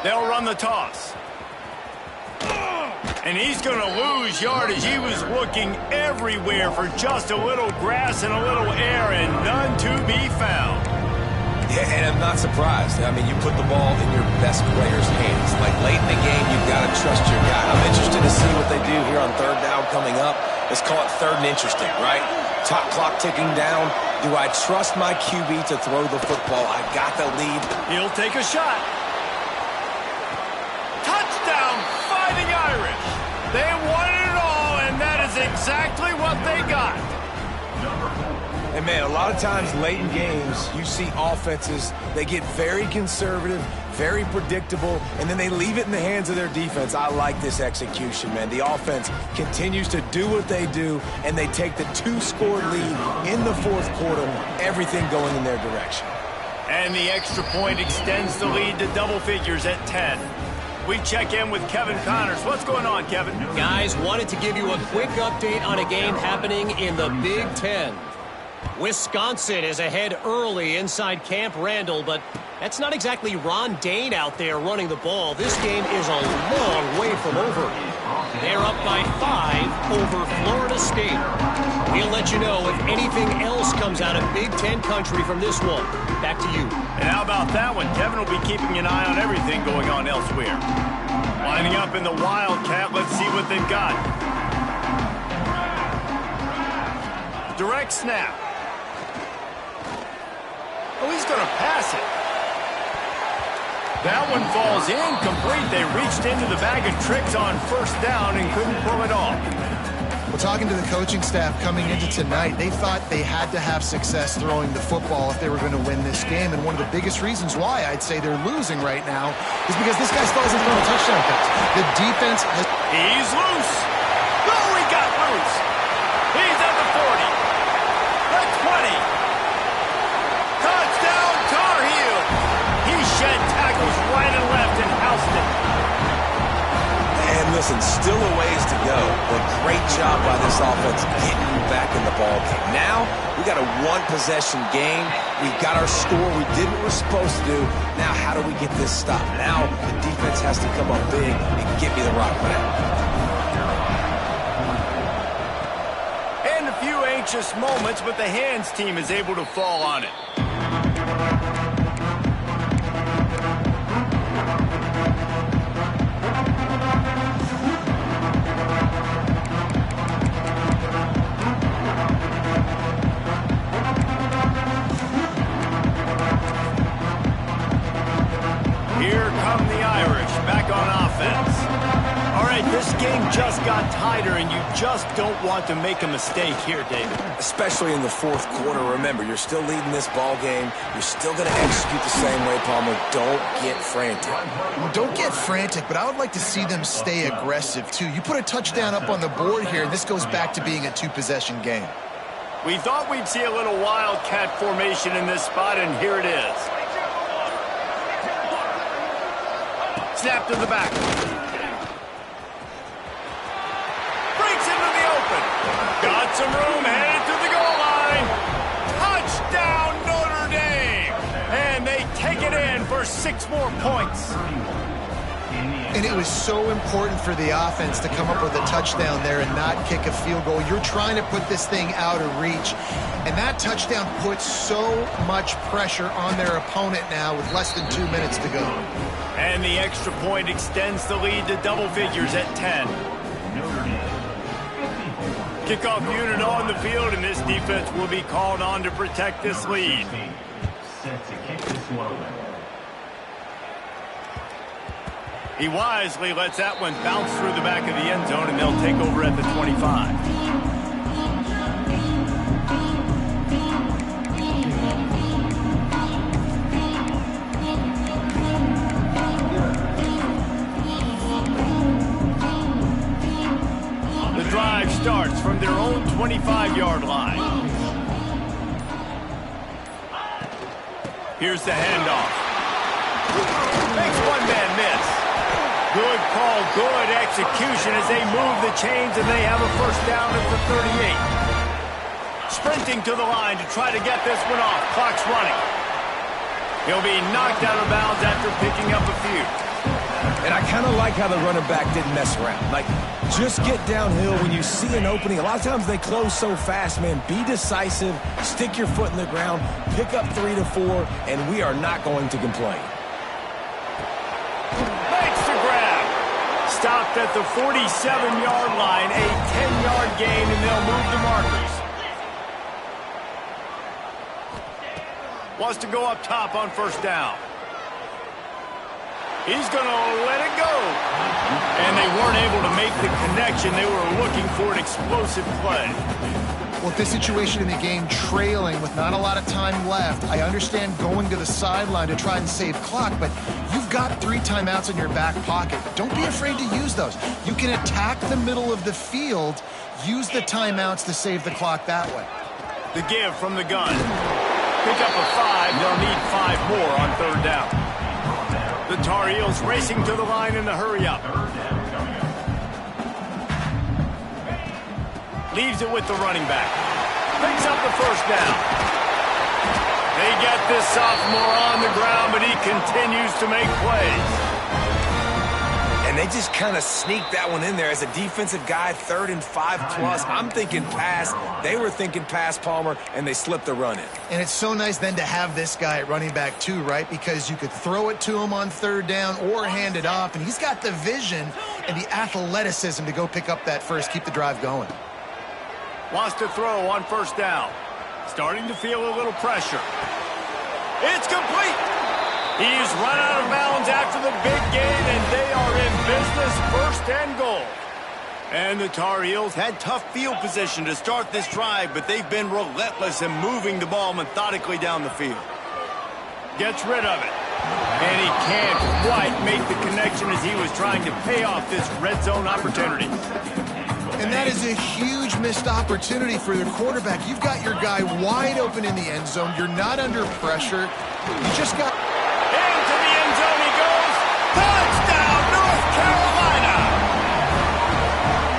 They'll run the toss. And he's going to lose yardage. He was looking everywhere for just a little grass and a little air, and none to be found. Yeah, and I'm not surprised. I mean, you put the ball in your best player's hands. Like, late in the game, you've got to trust your guy. I'm interested to see what they do here on 3rd down coming up. Let's call it 3rd and interesting, right? Top clock ticking down. Do I trust my QB to throw the football? I got the lead. He'll take a shot. Touchdown, Fighting Irish. They wanted it all, and that is exactly what they got. And, man, a lot of times late in games, you see offenses, they get very conservative, very predictable, and then they leave it in the hands of their defense. I like this execution, man. The offense continues to do what they do, and they take the 2-score lead in the 4th quarter, everything going in their direction. And the extra point extends the lead to double figures at 10. We check in with Kevin Connors. What's going on, Kevin? Guys, wanted to give you a quick update on a game happening in the Big Ten. Wisconsin is ahead early inside Camp Randall, but that's not exactly Ron Dane out there running the ball. This game is a long way from over. They're up by 5 over Florida State. We'll let you know if anything else comes out of Big Ten country from this one. Back to you. And how about that one? Kevin will be keeping an eye on everything going on elsewhere. Lining up in the Wildcat. Let's see what they've got. Direct snap. Oh, he's going to pass it. That one falls incomplete. They reached into the bag of tricks on first down and couldn't pull it off. Well, talking to the coaching staff coming into tonight, they thought they had to have success throwing the football if they were going to win this game. And one of the biggest reasons why I'd say they're losing right now is because this guy still hasn't thrown a touchdown pass. The defense has... He's loose. Oh, he got loose. He's at the 40. The 20. Touchdown, Tar Heels. He shed tackles right and left and housed it. And listen, still a ways to go, but great job by this offense getting you back in the ball game. Now, we got a one-possession game. We got our score. We did what we're supposed to do. Now, how do we get this stopped? Now, the defense has to come up big and get me the rock back. And a few anxious moments, but the hands team is able to fall on it. Here come the Irish, back on offense. All right, this game just got tighter, and you just don't want to make a mistake here, David. Especially in the fourth quarter. Remember, you're still leading this ball game. You're still going to execute the same way, Palmer. Don't get frantic. Well, don't get frantic, but I would like to see them stay aggressive, too. You put a touchdown up on the board here, and this goes back to being a two-possession game. We thought we'd see a little wildcat formation in this spot, and here it is. Snap to the back. Breaks into the open. Got some room, headed to the goal line. Touchdown, Notre Dame. And they take it in for 6 more points. And it was so important for the offense to come up with a touchdown there and not kick a field goal. You're trying to put this thing out of reach. And that touchdown puts so much pressure on their opponent now with less than 2 minutes to go. And the extra point extends the lead to double figures at 10. Kickoff unit on the field, and this defense will be called on to protect this lead. Set to kick this one. He wisely lets that one bounce through the back of the end zone, and they'll take over at the 25. The drive starts from their own 25-yard line. Here's the handoff. Makes one man miss. Good call, good execution as they move the chains, and they have a first down at the 38. Sprinting to the line to try to get this one off. Clock's running. He'll be knocked out of bounds after picking up a few. And I kind of like how the running back didn't mess around. Like, just get downhill when you see an opening. A lot of times they close so fast, man. Be decisive, stick your foot in the ground, pick up 3 to 4, and we are not going to complain. Stopped at the 47-yard line, a 10-yard gain, and they'll move the markers. Wants to go up top on first down. He's going to let it go. And they weren't able to make the connection. They were looking for an explosive play. Well, this situation in the game, trailing with not a lot of time left, I understand going to the sideline to try and save clock, but you've got 3 timeouts in your back pocket. Don't be afraid to use those. You can attack the middle of the field, use the timeouts to save the clock that way. The give from the gun. Pick up a 5. They'll need 5 more on third down. The Tar Heels racing to the line in the hurry-up. Leaves it with the running back. Picks up the first down. They get this sophomore on the ground, but he continues to make plays. And they just kind of sneaked that one in there. As a defensive guy, 3rd and 5+. I'm thinking pass. They were thinking pass, Palmer, and they slipped the run in. And it's so nice then to have this guy at running back too, right? Because you could throw it to him on third down or hand it off, and he's got the vision and the athleticism to go pick up that first, keep the drive going. Wants to throw on first down. Starting to feel a little pressure. It's complete. He's run out of bounds after the big gain, and they are in business, 1st and goal. And the Tar Heels had tough field position to start this drive, but they've been relentless in moving the ball methodically down the field. Gets rid of it. And he can't quite make the connection as he was trying to pay off this red zone opportunity. And that is a huge missed opportunity for the quarterback. You've got your guy wide open in the end zone. You're not under pressure. You just got... Into the end zone he goes. Touchdown, North Carolina!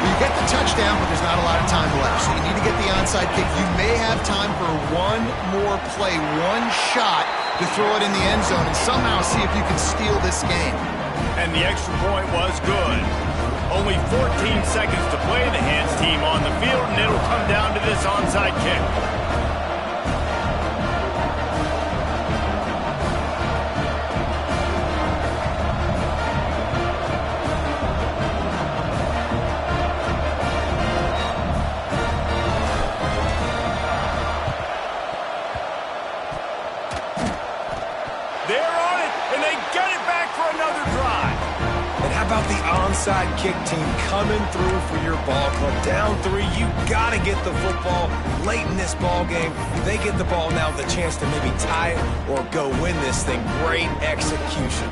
You get the touchdown, but there's not a lot of time left. So you need to get the onside kick. You may have time for one more play, one shot to throw it in the end zone and somehow see if you can steal this game. And the extra point was good. Only 14 seconds to play. The hands team on the field, and it'll come down to this onside kick. Onside kick team coming through for your ball club. Down 3, you got to get the football late in this ball game. They get the ball now with a chance to maybe tie it or go win this thing. Great execution.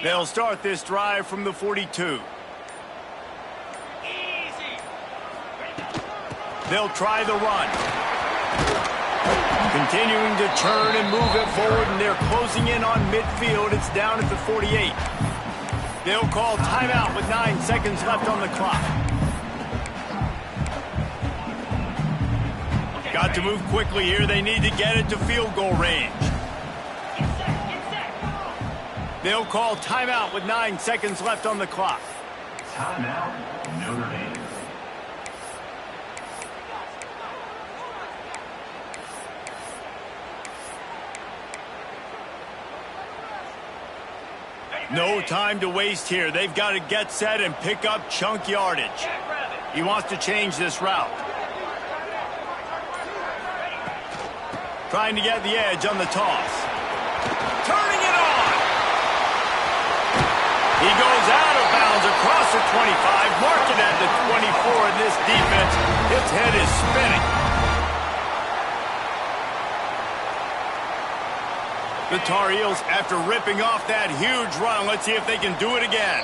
They'll start this drive from the 42. They'll try the run. Continuing to turn and move it forward, and they're closing in on midfield. It's down at the 48. They'll call timeout with 9 seconds left on the clock. Got to move quickly here. They need to get it to field goal range. They'll call timeout with 9 seconds left on the clock. Timeout, Notre Dame. No time to waste here. They've got to get set and pick up chunk yardage. He wants to change this route. Trying to get the edge on the toss. Turning it on. He goes out of bounds across the 25, marking at the 24, and this defense, its head is spinning. The Tar Heels, after ripping off that huge run, let's see if they can do it again.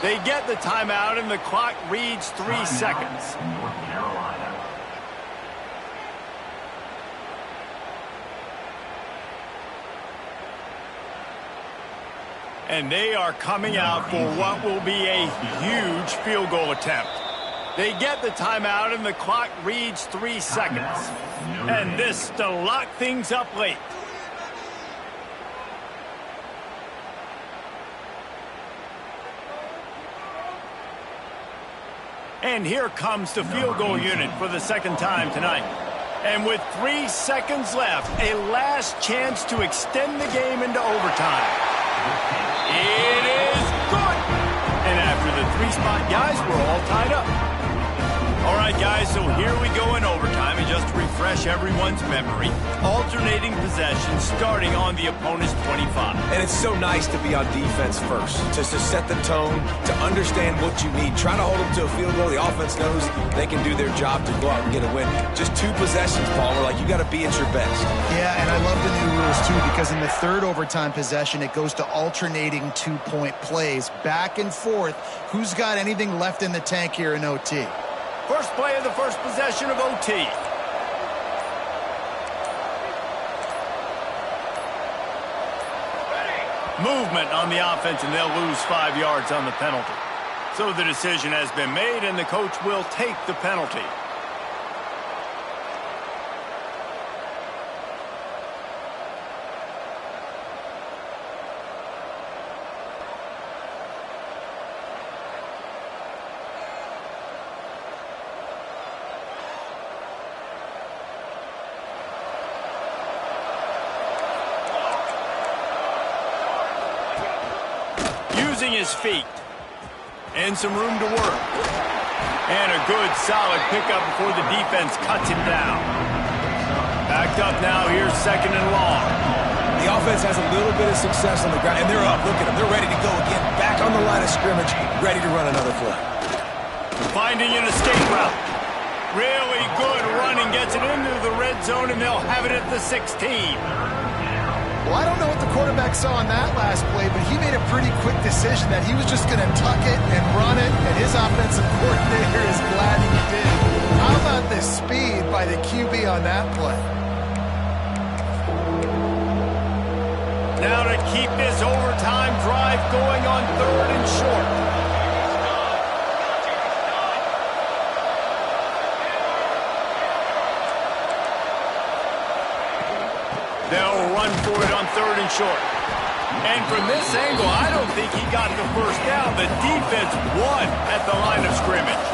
They get the timeout, and the clock reads 3 seconds. North Carolina. And they are coming out for what will be a huge field goal attempt. They get the timeout, and the clock reads 3 seconds. And this to lock things up late. And here comes the field goal unit for the second time tonight. And with 3 seconds left, a last chance to extend the game into overtime. It is good! And after the 3-spot guys, we're all tied up. All right, guys, so here we go in overtime. And just to refresh everyone's memory, alternating possession starting on the opponent's 25. And it's so nice to be on defense first, just to set the tone, to understand what you need. Try to hold them to a field goal. The offense knows they can do their job to go out and get a win. Just 2 possessions, Palmer. Like, you got to be at your best. Yeah, and I love the new rules, too, because in the 3rd overtime possession, it goes to alternating 2-point plays, back and forth. Who's got anything left in the tank here in OT? First play of the first possession of OT. Movement on the offense, and they'll lose 5 yards on the penalty. So the decision has been made, and the coach will take the penalty. using his feet. And some room to work. And a good, solid pickup before the defense cuts him down. Backed up now, here's 2nd and long. The offense has a little bit of success on the ground, and they're up. Look at them. They're ready to go again. Back on the line of scrimmage, ready to run another play. Finding an escape route. Really good running, gets it into the red zone, and they'll have it at the 16. Well, I don't know what the quarterback saw on that last play, but he made a pretty quick decision that he was just going to tuck it and run it, and his offensive coordinator is glad he did. How about the speed by the QB on that play? Now to keep this overtime drive going on 3rd and short. They'll run for it on 3rd and short. And from this angle, I don't think he got the first down. The defense won at the line of scrimmage.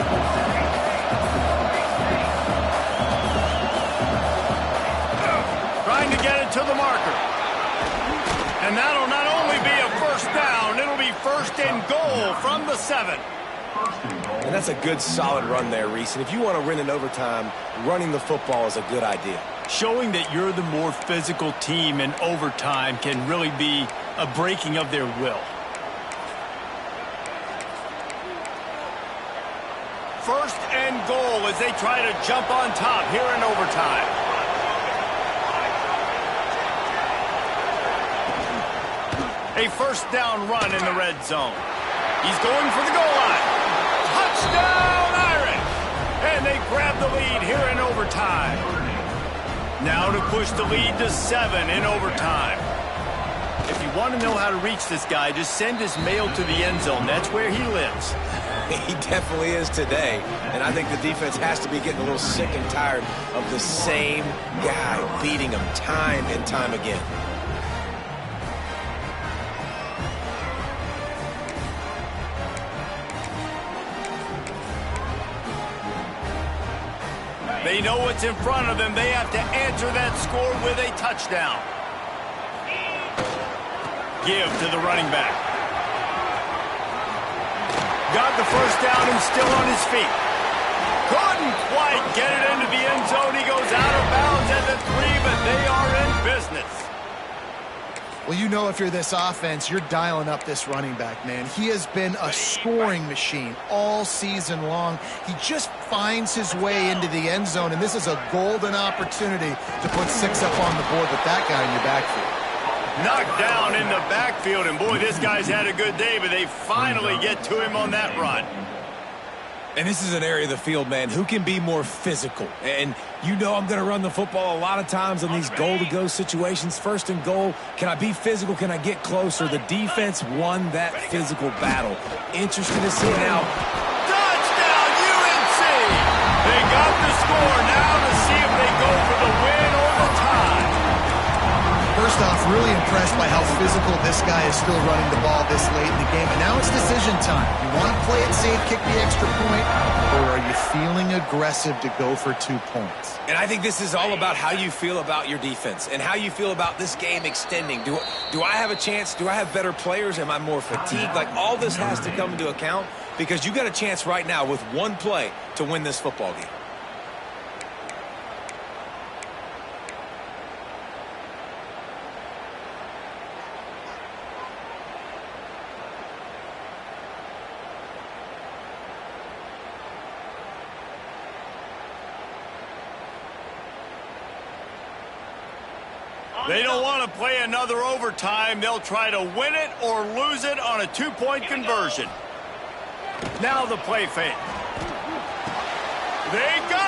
Trying to get it to the marker. And that'll not only be a first down, it'll be 1st and goal from the 7. And that's a good, solid run there, Reese. And if you want to win in overtime, running the football is a good idea. Showing that you're the more physical team in overtime can really be a breaking of their will. First and goal as they try to jump on top here in overtime. A first down run in the red zone. He's going for the goal line. Touchdown, Irish! And they grab the lead here in overtime. Now to push the lead to 7 in overtime. If you want to know how to reach this guy, just send his mail to the end zone. That's where he lives. He definitely is today. And I think the defense has to be getting a little sick and tired of the same guy beating them time and time again. They know what's in front of them. They have to answer that score with a touchdown. Give to the running back. Got the first down and still on his feet. Couldn't quite get it into the end zone. He goes out of bounds at the 3, but they are in business. Well, you know if you're this offense, you're dialing up this running back, man. He has been a scoring machine all season long. He just finds his way into the end zone, and this is a golden opportunity to put 6 up on the board with that guy in your backfield. Knocked down in the backfield, and boy, this guy's had a good day, but they finally get to him on that run. And this is an area of the field, man, who can be more physical. And you know I'm going to run the football a lot of times in these goal-to-go situations. 1st and goal, can I be physical? Can I get closer? The defense won that physical battle. Interesting to see now. Touchdown, UNC! They got the score now to see if they go for the win or the tie. First off, really impressed by how physical this guy is still running the ball this late in the game. And now it's decision time. You want to play it safe, kick the extra point, or are you feeling aggressive to go for 2 points? And I think this is all about how you feel about your defense and how you feel about this game extending. Do I have a chance? Do I have better players? Am I more fatigued? Like, all this has to come into account because you got a chance right now with 1 play to win this football game. They don't want to play another overtime. They'll try to win it or lose it on a 2-point conversion. Now the play fake. They got